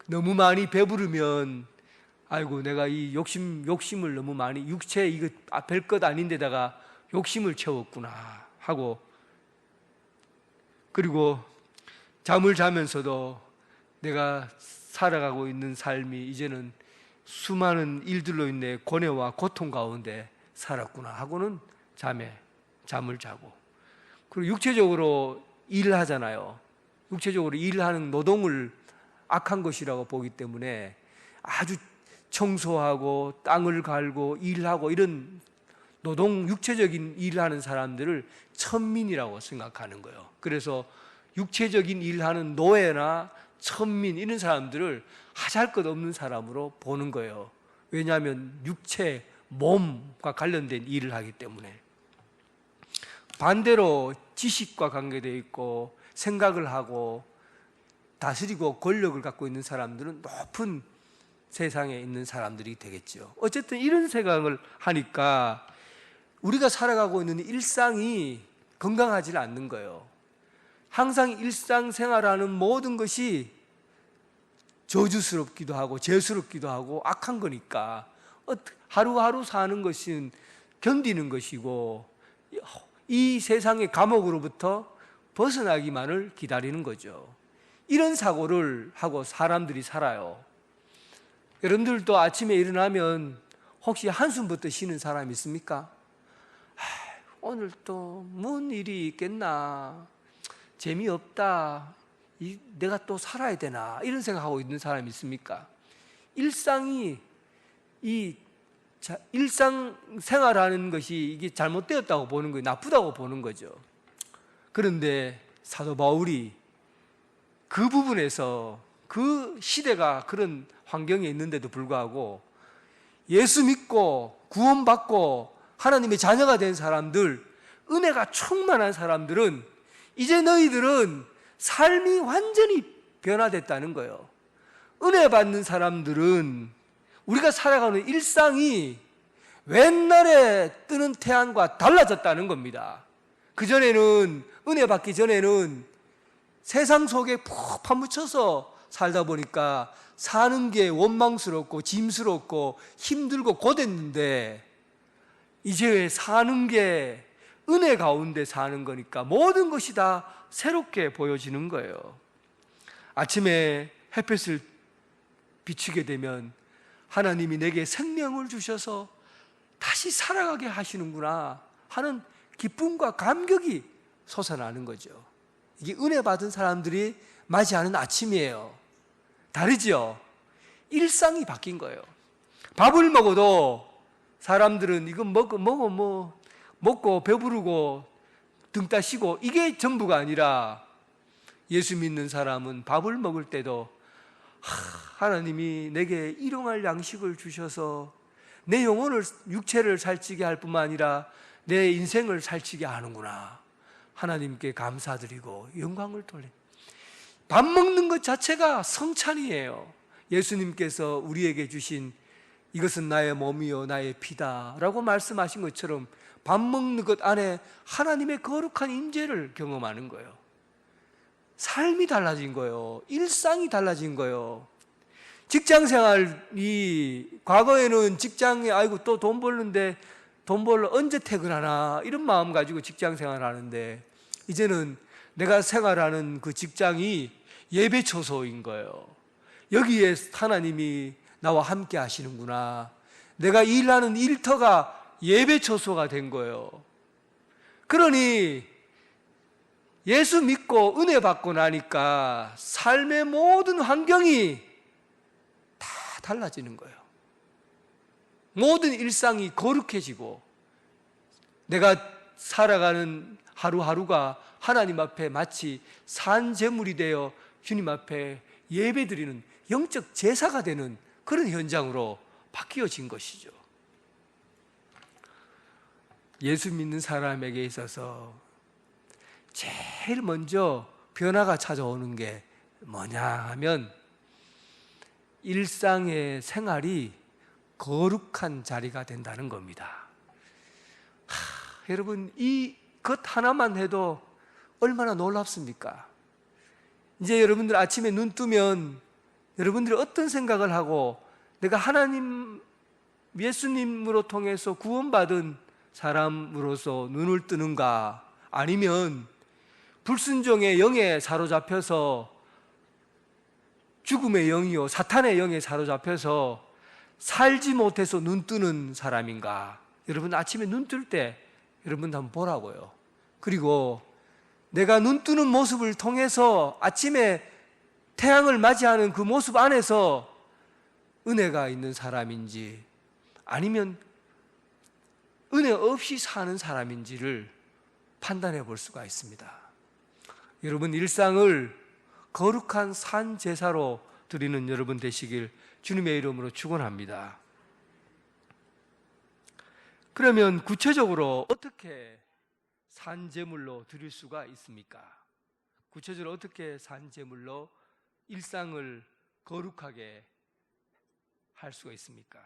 너무 많이 배부르면 아이고, 내가 이 욕심을 너무 많이, 육체 이거 별 것 아닌데다가 욕심을 채웠구나 하고, 그리고 잠을 자면서도 내가 살아가고 있는 삶이 이제는 수많은 일들로 인해 고뇌와 고통 가운데 살았구나 하고는 잠을 자고, 그리고 육체적으로 일을 하잖아요. 육체적으로 일하는 노동을 악한 것이라고 보기 때문에 아주 청소하고 땅을 갈고 일하고 이런 노동, 육체적인 일을 하는 사람들을 천민이라고 생각하는 거예요. 그래서 육체적인 일하는 노예나 천민 이런 사람들을 하잘것없는 사람으로 보는 거예요. 왜냐하면 육체, 몸과 관련된 일을 하기 때문에. 반대로 지식과 관계되어 있고 생각을 하고 다스리고 권력을 갖고 있는 사람들은 높은 세상에 있는 사람들이 되겠죠. 어쨌든 이런 생각을 하니까 우리가 살아가고 있는 일상이 건강하지 않는 거예요. 항상 일상생활하는 모든 것이 저주스럽기도 하고 죄스럽기도 하고 악한 거니까 하루하루 사는 것은 견디는 것이고 이 세상의 감옥으로부터 벗어나기만을 기다리는 거죠. 이런 사고를 하고 사람들이 살아요. 여러분들도 아침에 일어나면 혹시 한숨부터 쉬는 사람 있습니까? 오늘 또 뭔 일이 있겠나, 재미없다, 내가 또 살아야 되나 이런 생각하고 있는 사람이 있습니까? 일상이 일상생활하는 것이 이게 잘못되었다고 보는 거예요. 나쁘다고 보는 거죠. 그런데 사도 바울이 그 부분에서 그 시대가 그런 환경에 있는데도 불구하고 예수 믿고 구원받고 하나님의 자녀가 된 사람들, 은혜가 충만한 사람들은 이제 너희들은 삶이 완전히 변화됐다는 거예요. 은혜 받는 사람들은 우리가 살아가는 일상이 옛날에 뜨는 태양과 달라졌다는 겁니다. 그전에는, 은혜 받기 전에는 세상 속에 푹 파묻혀서 살다 보니까 사는 게 원망스럽고 짐스럽고 힘들고 고됐는데, 이제 사는 게 은혜 가운데 사는 거니까 모든 것이 다 새롭게 보여지는 거예요. 아침에 햇볕을 비추게 되면 하나님이 내게 생명을 주셔서 다시 살아가게 하시는구나 하는 기쁨과 감격이 솟아나는 거죠. 이게 은혜 받은 사람들이 맞이하는 아침이에요. 다르죠? 일상이 바뀐 거예요. 밥을 먹어도 사람들은 이거 먹어 먹고 배부르고 등 따시고 이게 전부가 아니라 예수 믿는 사람은 밥을 먹을 때도 하나님이 내게 일용할 양식을 주셔서 내 영혼을 육체를 살찌게 할 뿐만 아니라 내 인생을 살찌게 하는구나. 하나님께 감사드리고 영광을 돌려. 밥 먹는 것 자체가 성찬이에요. 예수님께서 우리에게 주신 이것은 나의 몸이요 나의 피다 라고 말씀하신 것처럼 밥 먹는 것 안에 하나님의 거룩한 임재를 경험하는 거예요. 삶이 달라진 거예요. 일상이 달라진 거예요. 직장 생활이 과거에는 직장에 아이고 또 돈 벌는데 돈 벌러 언제 퇴근하나 이런 마음 가지고 직장 생활하는데 이제는 내가 생활하는 그 직장이 예배 초소인 거예요. 여기에 하나님이 나와 함께 하시는구나. 내가 일하는 일터가 예배 초소가 된 거예요. 그러니 예수 믿고 은혜 받고 나니까 삶의 모든 환경이 다 달라지는 거예요. 모든 일상이 거룩해지고 내가 살아가는 하루하루가 하나님 앞에 마치 산 제물이 되어 주님 앞에 예배드리는 영적 제사가 되는 그런 현장으로 바뀌어진 것이죠. 예수 믿는 사람에게 있어서 제일 먼저 변화가 찾아오는 게 뭐냐 하면 일상의 생활이 거룩한 자리가 된다는 겁니다. 여러분 이 것 하나만 해도 얼마나 놀랍습니까? 이제 여러분들 아침에 눈 뜨면 여러분들이 어떤 생각을 하고 내가 하나님 예수님으로 통해서 구원받은 사람으로서 눈을 뜨는가, 아니면 불순종의 영에 사로잡혀서 죽음의 영이요 사탄의 영에 사로잡혀서 살지 못해서 눈 뜨는 사람인가? 여러분 아침에 눈 뜰 때 여러분 한번 보라고요. 그리고 내가 눈 뜨는 모습을 통해서 아침에 태양을 맞이하는 그 모습 안에서 은혜가 있는 사람인지 아니면 은혜 없이 사는 사람인지를 판단해 볼 수가 있습니다. 여러분 일상을 거룩한 산 제사로 드리는 여러분 되시길 주님의 이름으로 축원합니다. 그러면 구체적으로 어떻게 산 제물로 드릴 수가 있습니까? 구체적으로 어떻게 산 제물로 일상을 거룩하게 할 수가 있습니까?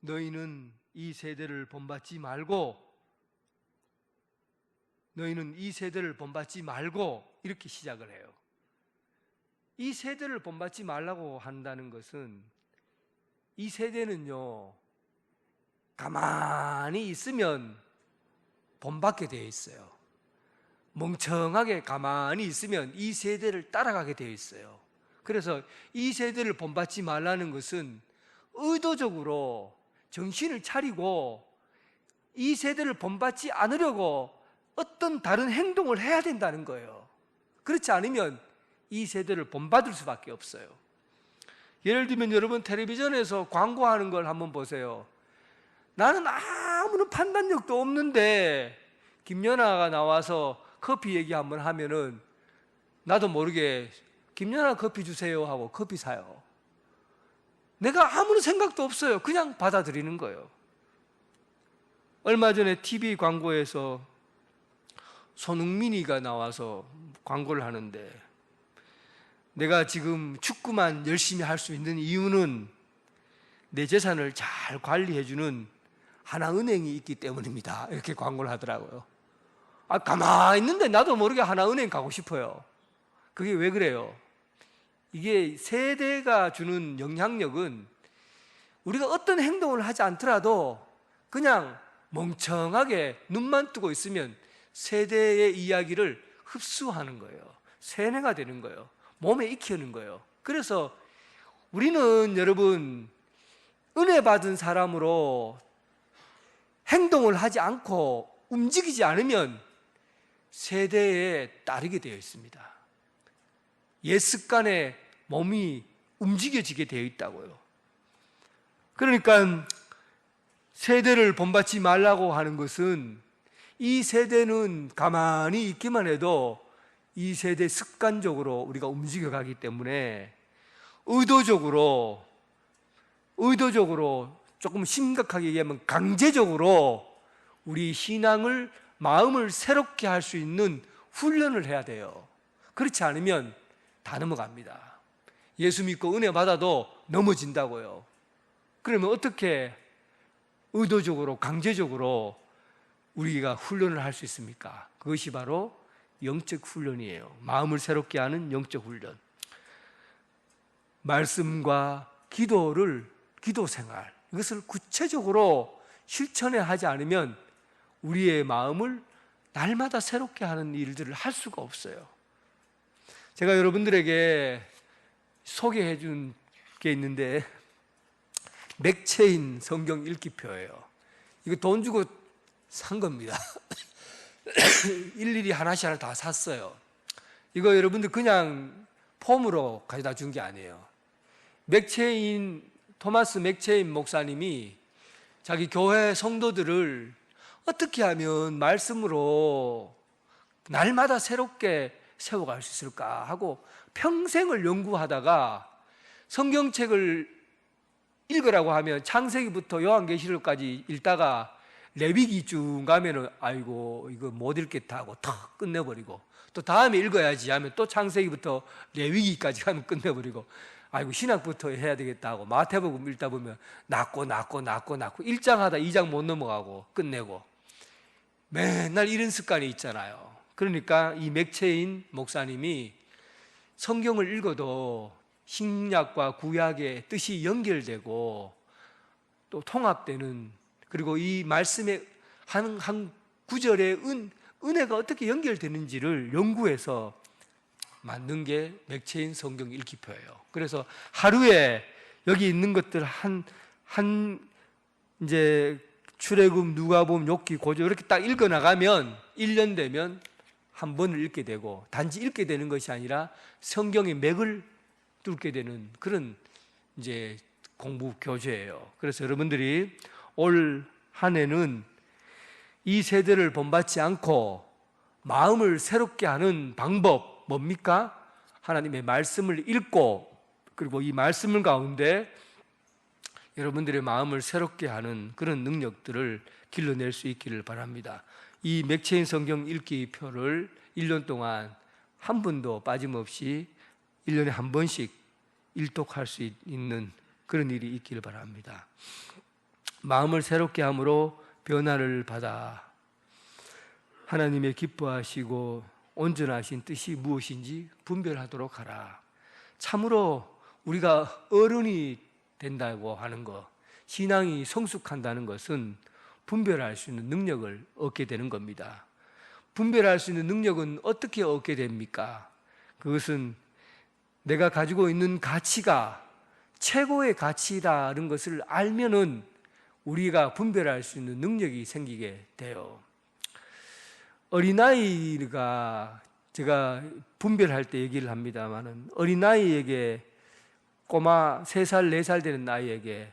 너희는 이 세대를 본받지 말고 이렇게 시작을 해요. 이 세대를 본받지 말라고 한다는 것은 이 세대는요 가만히 있으면 본받게 되어 있어요. 멍청하게 가만히 있으면 이 세대를 따라가게 되어 있어요. 그래서 이 세대를 본받지 말라는 것은 의도적으로 정신을 차리고 이 세대를 본받지 않으려고 어떤 다른 행동을 해야 된다는 거예요. 그렇지 않으면 이 세대를 본받을 수밖에 없어요. 예를 들면 여러분 텔레비전에서 광고하는 걸 한번 보세요. 나는 아무런 판단력도 없는데 김연아가 나와서 커피 얘기 한번 하면은 나도 모르게 김연아 커피 주세요 하고 커피 사요. 내가 아무런 생각도 없어요. 그냥 받아들이는 거예요. 얼마 전에 TV 광고에서 손흥민이가 나와서 광고를 하는데 내가 지금 축구만 열심히 할 수 있는 이유는 내 재산을 잘 관리해주는 하나은행이 있기 때문입니다. 이렇게 광고를 하더라고요. 가만히 있는데 나도 모르게 하나은행 가고 싶어요. 그게 왜 그래요? 이게 세대가 주는 영향력은 우리가 어떤 행동을 하지 않더라도 그냥 멍청하게 눈만 뜨고 있으면 세대의 이야기를 흡수하는 거예요. 세뇌가 되는 거예요. 몸에 익히는 거예요. 그래서 우리는 여러분 은혜 받은 사람으로 행동을 하지 않고 움직이지 않으면 세대에 따르게 되어 있습니다. 옛 습관에 몸이 움직여지게 되어 있다고요. 그러니까 세대를 본받지 말라고 하는 것은 이 세대는 가만히 있기만 해도 이 세대 습관적으로 우리가 움직여가기 때문에 의도적으로 조금 심각하게 얘기하면 강제적으로 우리 신앙을 마음을 새롭게 할 수 있는 훈련을 해야 돼요. 그렇지 않으면 다 넘어갑니다. 예수 믿고 은혜 받아도 넘어진다고요. 그러면 어떻게 의도적으로 강제적으로 우리가 훈련을 할 수 있습니까? 그것이 바로 영적 훈련이에요. 마음을 새롭게 하는 영적 훈련. 말씀과 기도 생활, 이것을 구체적으로 실천해 하지 않으면 우리의 마음을 날마다 새롭게 하는 일들을 할 수가 없어요. 제가 여러분들에게 소개해 준 게 있는데 맥체인 성경 읽기표예요. 이거 돈 주고 산 겁니다. 일일이 하나씩 다 샀어요. 이거 여러분들 그냥 폼으로 가져다 준 게 아니에요. 토마스 맥체인 목사님이 자기 교회 성도들을 어떻게 하면 말씀으로 날마다 새롭게 세워갈 수 있을까 하고 평생을 연구하다가 성경책을 읽으라고 하면 창세기부터 요한계시록까지 읽다가 레위기쯤 가면은 아이고 이거 못 읽겠다 하고 탁 끝내버리고, 또 다음에 읽어야지 하면 또 창세기부터 레위기까지 가면 끝내버리고, 아이고 신학부터 해야 되겠다 하고 마태복음 읽다 보면 낫고 1장 하다 2장 못 넘어가고 끝내고, 맨날 이런 습관이 있잖아요. 그러니까 이 맥체인 목사님이 성경을 읽어도 신약과 구약의 뜻이 연결되고 또 통합되는, 그리고 이 말씀의 한 구절의 은혜가 어떻게 연결되는지를 연구해서 만든 게 맥체인 성경 읽기표예요. 그래서 하루에 여기 있는 것들 이제 출애굽, 누가복음, 욥기, 고전 이렇게 딱 읽어 나가면 1년 되면 한 번을 읽게 되고, 단지 읽게 되는 것이 아니라 성경의 맥을 뚫게 되는 그런 이제 공부 교재예요. 그래서 여러분들이 올 한 해는 이 세대를 본받지 않고 마음을 새롭게 하는 방법 뭡니까? 하나님의 말씀을 읽고, 그리고 이 말씀을 가운데 여러분들의 마음을 새롭게 하는 그런 능력들을 길러낼 수 있기를 바랍니다. 이 맥체인 성경 읽기 표를 1년 동안 한 번도 빠짐없이 1년에 한 번씩 일독할 수 있는 그런 일이 있기를 바랍니다. 마음을 새롭게 함으로 변화를 받아 하나님의 기뻐하시고 온전하신 뜻이 무엇인지 분별하도록 하라. 참으로 우리가 어른이 된다고 하는 것, 신앙이 성숙한다는 것은 분별할 수 있는 능력을 얻게 되는 겁니다. 분별할 수 있는 능력은 어떻게 얻게 됩니까? 그것은 내가 가지고 있는 가치가 최고의 가치라는 것을 알면은 우리가 분별할 수 있는 능력이 생기게 돼요. 어린아이가, 제가 분별할 때 얘기를 합니다만은, 어린아이에게 꼬마 3살, 4살 되는 아이에게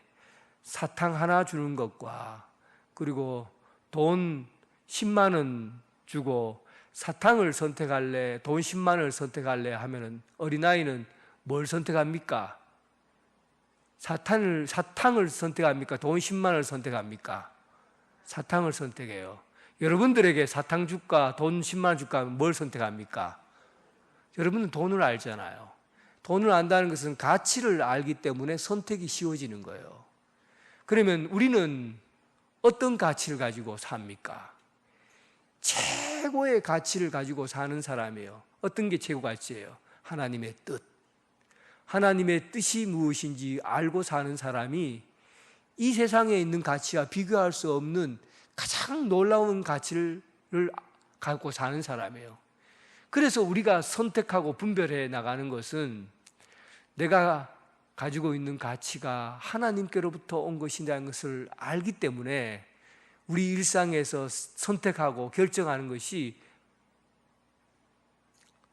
사탕 하나 주는 것과, 그리고 돈 10만 원 주고 사탕을 선택할래, 돈 10만 원을 선택할래 하면은 어린아이는 뭘 선택합니까? 사탕을 선택합니까? 돈 10만 원을 선택합니까? 사탕을 선택해요. 여러분들에게 사탕 줄까, 돈 10만 원 줄까 하면 뭘 선택합니까? 여러분은 돈을 알잖아요. 돈을 안다는 것은 가치를 알기 때문에 선택이 쉬워지는 거예요. 그러면 우리는 어떤 가치를 가지고 삽니까? 최고의 가치를 가지고 사는 사람이에요. 어떤 게 최고 가치예요? 하나님의 뜻. 하나님의 뜻이 무엇인지 알고 사는 사람이 이 세상에 있는 가치와 비교할 수 없는 가장 놀라운 가치를 갖고 사는 사람이에요. 그래서 우리가 선택하고 분별해 나가는 것은 내가 가지고 있는 가치가 하나님께로부터 온 것이라는 것을 알기 때문에 우리 일상에서 선택하고 결정하는 것이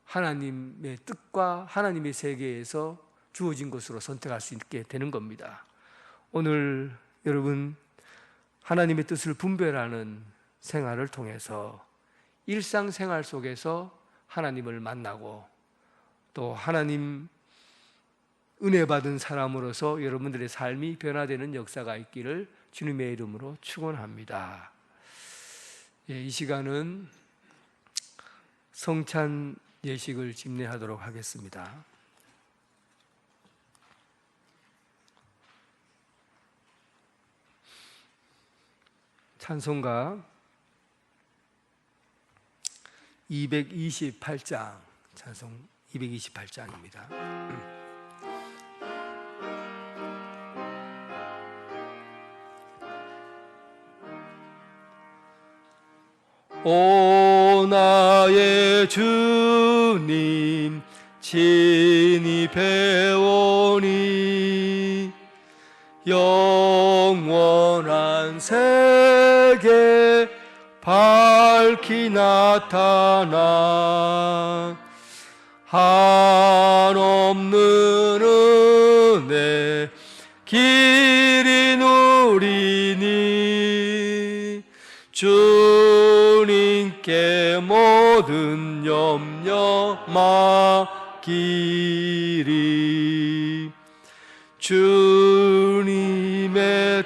하나님의 뜻과 하나님의 세계에서 주어진 것으로 선택할 수 있게 되는 겁니다. 오늘 여러분, 하나님의 뜻을 분별하는 생활을 통해서 일상생활 속에서 하나님을 만나고 또 하나님 은혜 받은 사람으로서 여러분들의 삶이 변화되는 역사가 있기를 주님의 이름으로 축원합니다. 이 시간은 성찬 예식을 집례하도록 하겠습니다. 찬송가 228장, 찬송 228장입니다. 오 나의 주님 친히 배우니 영원한 세계 밝히 나타나 한없는 은혜 길이 누리니 주님께 모든 염려 맡기리. 주님의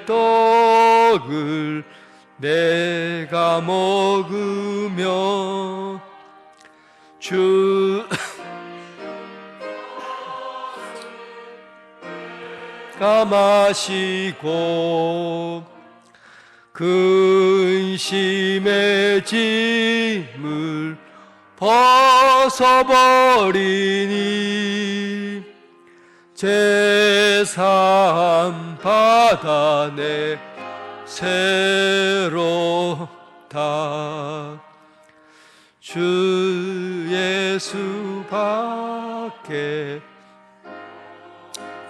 떡을 내가 먹으며 주가 마시고 근심의 짐을 벗어버리니 제사함 받아내 새롭다. 주 예수밖에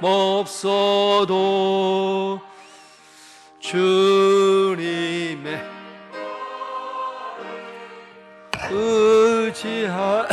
없어도 주님의 의지하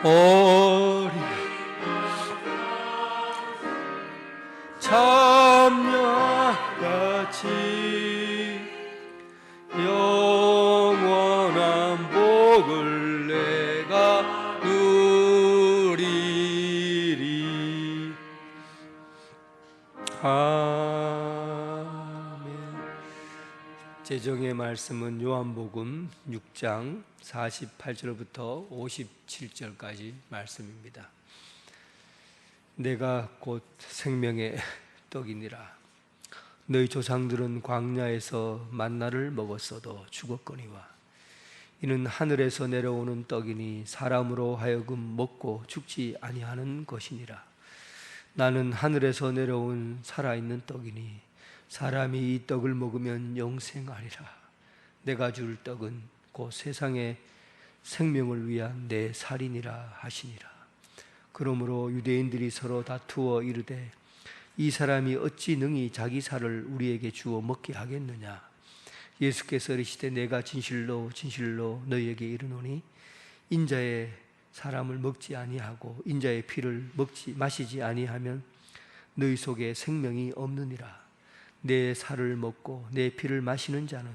어린 참녀같이 영원한 복을 내가 누리리. 아멘. 제정의 말씀은 요한복음 6장 48절부터 57절까지 말씀입니다. 내가 곧 생명의 떡이니라. 너희 조상들은 광야에서 만나를 먹었어도 죽었거니와 이는 하늘에서 내려오는 떡이니 사람으로 하여금 먹고 죽지 아니하는 것이니라. 나는 하늘에서 내려온 살아있는 떡이니 사람이 이 떡을 먹으면 영생하리라. 내가 줄 떡은 곧 세상의 생명을 위한 내 살이니라 하시니라. 그러므로 유대인들이 서로 다투어 이르되 이 사람이 어찌 능히 자기 살을 우리에게 주어 먹게 하겠느냐. 예수께서 이르시되 내가 진실로 진실로 너희에게 이르노니 인자의 사람을 먹지 아니하고 인자의 피를 마시지 아니하면 너희 속에 생명이 없느니라. 내 살을 먹고 내 피를 마시는 자는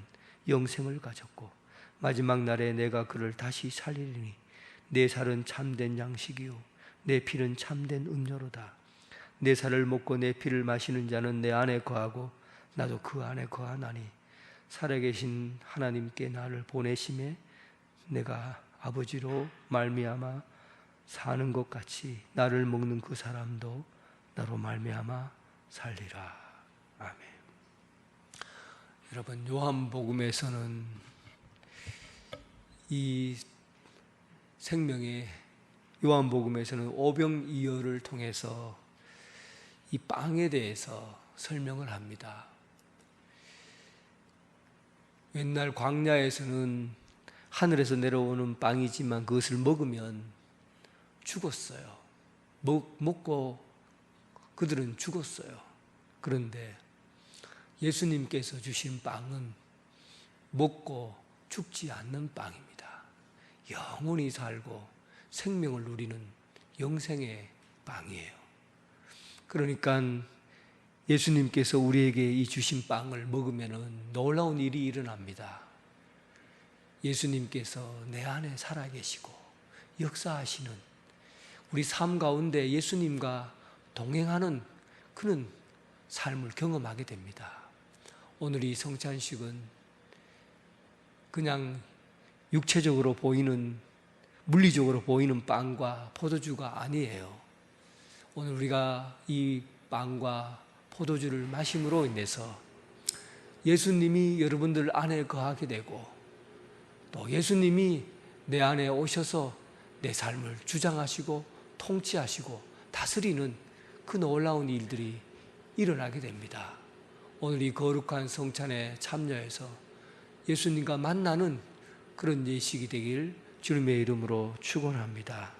영생을 가졌고 마지막 날에 내가 그를 다시 살리리니 내 살은 참된 양식이요 내 피는 참된 음료로다. 내 살을 먹고 내 피를 마시는 자는 내 안에 거하고 나도 그 안에 거하나니 살아계신 하나님께 나를 보내심에 내가 아버지로 말미암아 사는 것 같이 나를 먹는 그 사람도 나로 말미암아 살리라. 아멘. 여러분, 요한복음에서는 이 생명의 요한복음에서는 오병이어를 통해서 이 빵에 대해서 설명을 합니다. 옛날 광야에서는 하늘에서 내려오는 빵이지만 그것을 먹으면 죽었어요. 먹고 그들은 죽었어요. 그런데 예수님께서 주신 빵은 먹고 죽지 않는 빵입니다. 영원히 살고 생명을 누리는 영생의 빵이에요. 그러니까 예수님께서 우리에게 이 주신 빵을 먹으면 놀라운 일이 일어납니다. 예수님께서 내 안에 살아계시고 역사하시는 우리 삶 가운데 예수님과 동행하는 그런 삶을 경험하게 됩니다. 오늘 이 성찬식은 그냥 육체적으로 보이는, 물리적으로 보이는 빵과 포도주가 아니에요. 오늘 우리가 이 빵과 포도주를 마심으로 인해서 예수님이 여러분들 안에 거하게 되고 또 예수님이 내 안에 오셔서 내 삶을 주장하시고 통치하시고 다스리는 그 놀라운 일들이 일어나게 됩니다. 오늘 이 거룩한 성찬에 참여해서 예수님과 만나는 그런 예식이 되길 주님의 이름으로 축원합니다.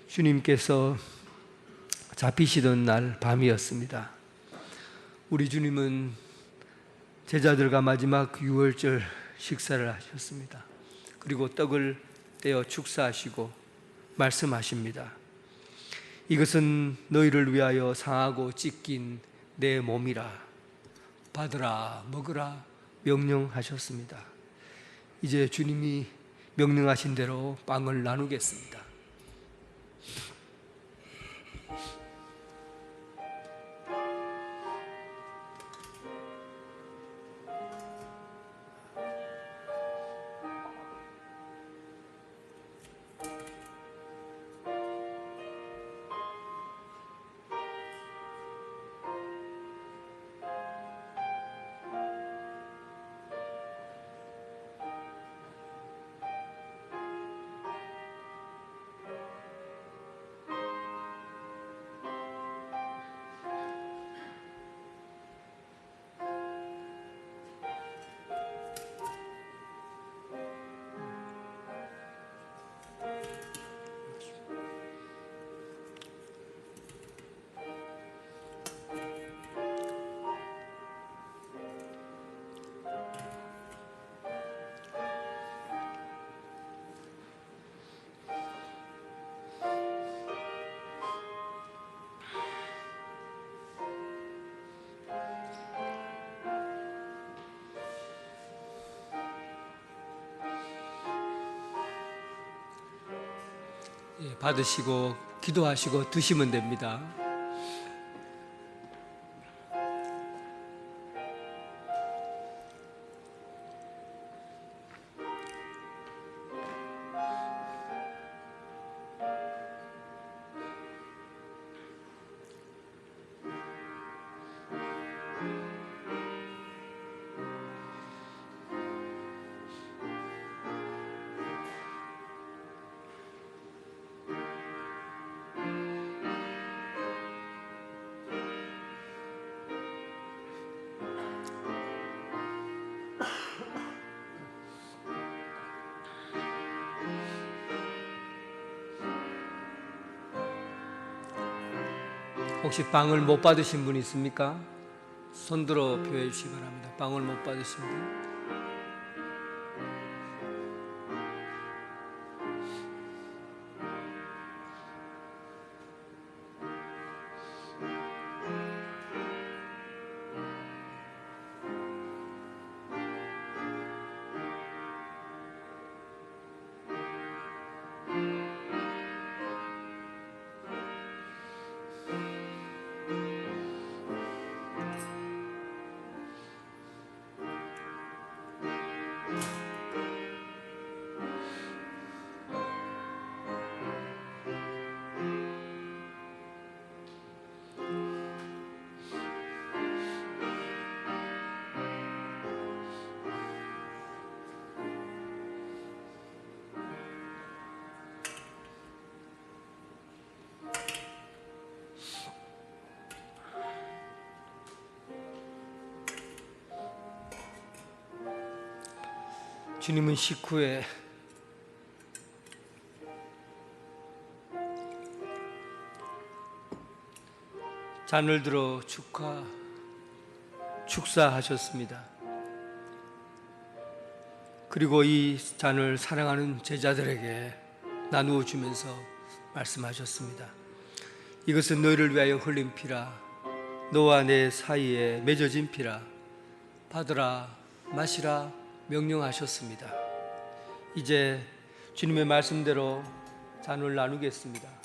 주님께서 잡히시던 날 밤이었습니다. 우리 주님은 제자들과 마지막 유월절 식사를 하셨습니다. 그리고 떡을 떼어 축사하시고 말씀하십니다. 이것은 너희를 위하여 상하고 찢긴 내 몸이라. 받으라 먹으라 명령하셨습니다. 이제 주님이 명령하신 대로 빵을 나누겠습니다. 받으시고 기도하시고 드시면 됩니다. 혹시 빵을 못 받으신 분 있습니까? 손들어 표해 주시기 바랍니다. 빵을 못 받으신 분. 주님은 식후에 잔을 들어 축사하셨습니다. 그리고 이 잔을 사랑하는 제자들에게 나누어 주면서 말씀하셨습니다. 이것은 너희를 위하여 흘린 피라, 너와 내 사이에 맺어진 피라. 받으라, 마시라 명령하셨습니다. 이제 주님의 말씀대로 잔을 나누겠습니다.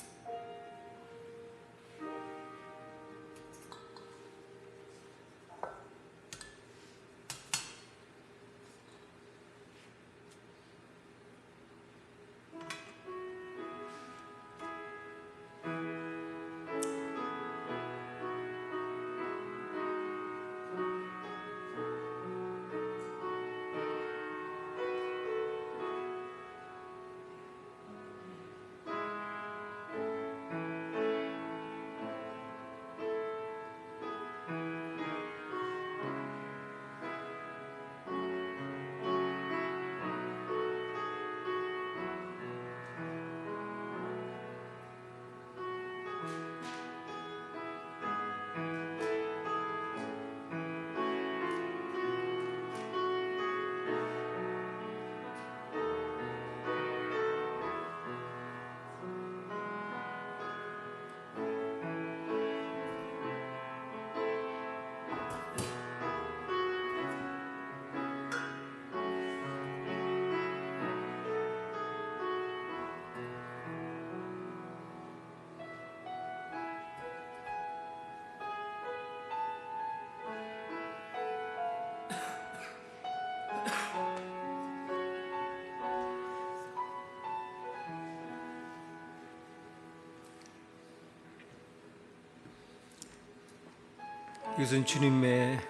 이것은 주님의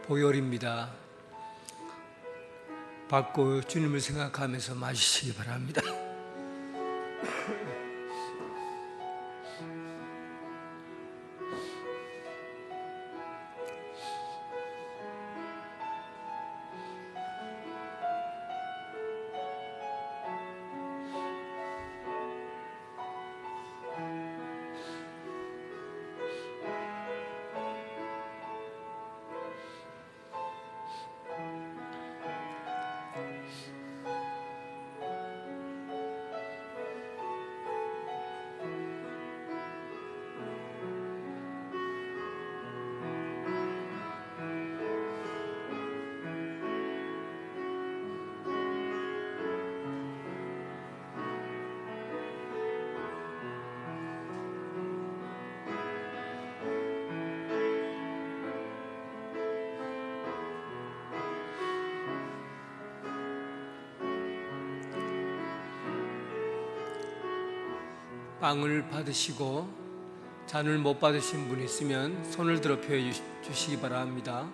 보혈입니다. 받고 주님을 생각하면서 마시시기 바랍니다. 빵을 받으시고 잔을 못 받으신 분 있으면 손을 들어 펴 주시기 바랍니다.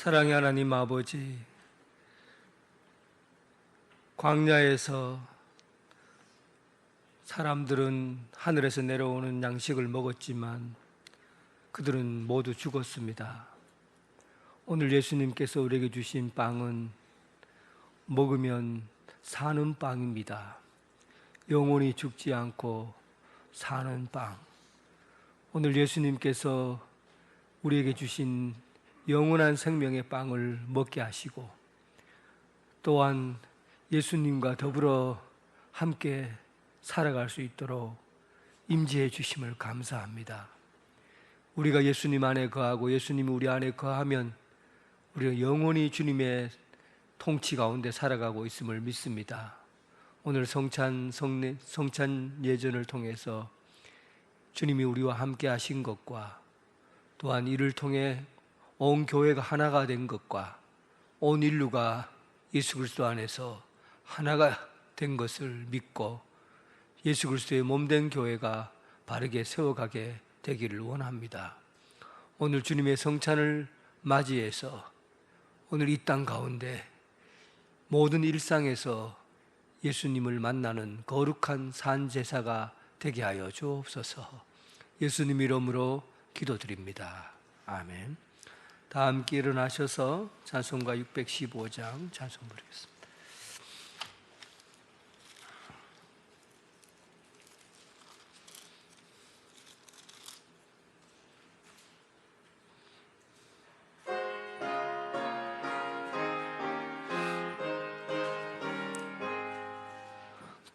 사랑의 하나님 아버지, 광야에서 사람들은 하늘에서 내려오는 양식을 먹었지만 그들은 모두 죽었습니다. 오늘 예수님께서 우리에게 주신 빵은 먹으면 사는 빵입니다. 영원히 죽지 않고 사는 빵. 오늘 예수님께서 우리에게 주신 영원한 생명의 빵을 먹게 하시고, 또한 예수님과 더불어 함께 살아갈 수 있도록 임재해 주심을 감사합니다. 우리가 예수님 안에 거하고 예수님이 우리 안에 거하면 우리가 영원히 주님의 통치 가운데 살아가고 있음을 믿습니다. 오늘 성찬 예전을 통해서 주님이 우리와 함께 하신 것과, 또한 이를 통해 온 교회가 하나가 된 것과, 온 인류가 예수 그리스도 안에서 하나가 된 것을 믿고 예수 그리스도의 몸된 교회가 바르게 세워가게 되기를 원합니다. 오늘 주님의 성찬을 맞이해서 오늘 이 땅 가운데 모든 일상에서 예수님을 만나는 거룩한 산 제사가 되게 하여 주옵소서. 예수님 이름으로 기도드립니다. 아멘. 다 함께 일어나셔서 찬송가 615장 찬송 부르겠습니다.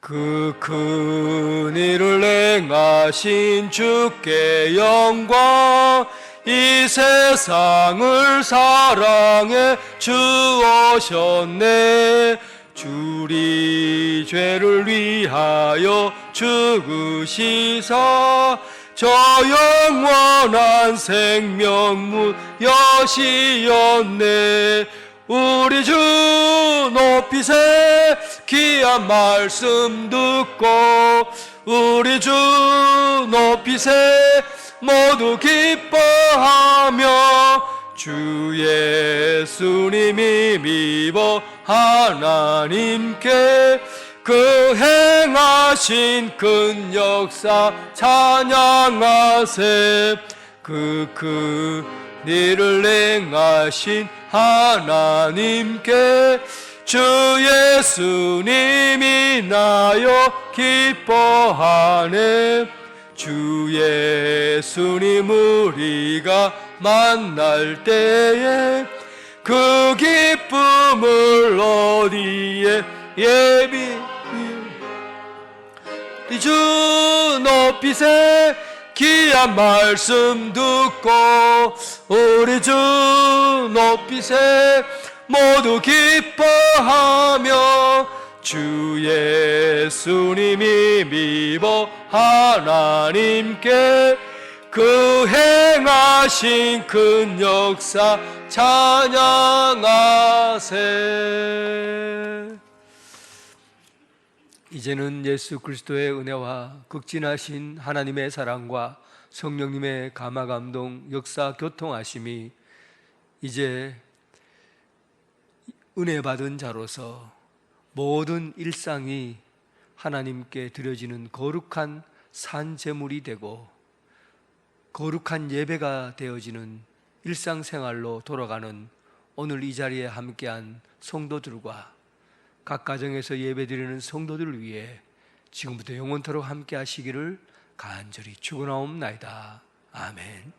그 큰 일을 행하신 주께 영광, 이 세상을 사랑해 주오셨네. 주리 죄를 위하여 죽으시사 저 영원한 생명문 여시었네. 우리 주 높이세 귀한 말씀 듣고, 우리 주 높이세 모두 기뻐하며 주 예수님이 미워 하나님께 그 행하신 큰 역사 찬양하세. 그 일을 행하신 하나님께 주 예수님이 나여 기뻐하네. 주 예수님 우리가 만날 때에 그 기쁨을 어디에 주 높이세 귀한 말씀 듣고, 우리 주 높이세 모두 기뻐하며 주 예수님이 미워 하나님께 그 행하신 큰 역사 찬양하세. 이제는 예수 그리스도의 은혜와 극진하신 하나님의 사랑과 성령님의 감화 감동 역사 교통하심이 이제 은혜 받은 자로서 모든 일상이 하나님께 드려지는 거룩한 산제물이 되고 거룩한 예배가 되어지는 일상생활로 돌아가는 오늘 이 자리에 함께한 성도들과 각 가정에서 예배드리는 성도들을 위해 지금부터 영원토록 함께 하시기를 간절히 축원하옵나이다. 아멘.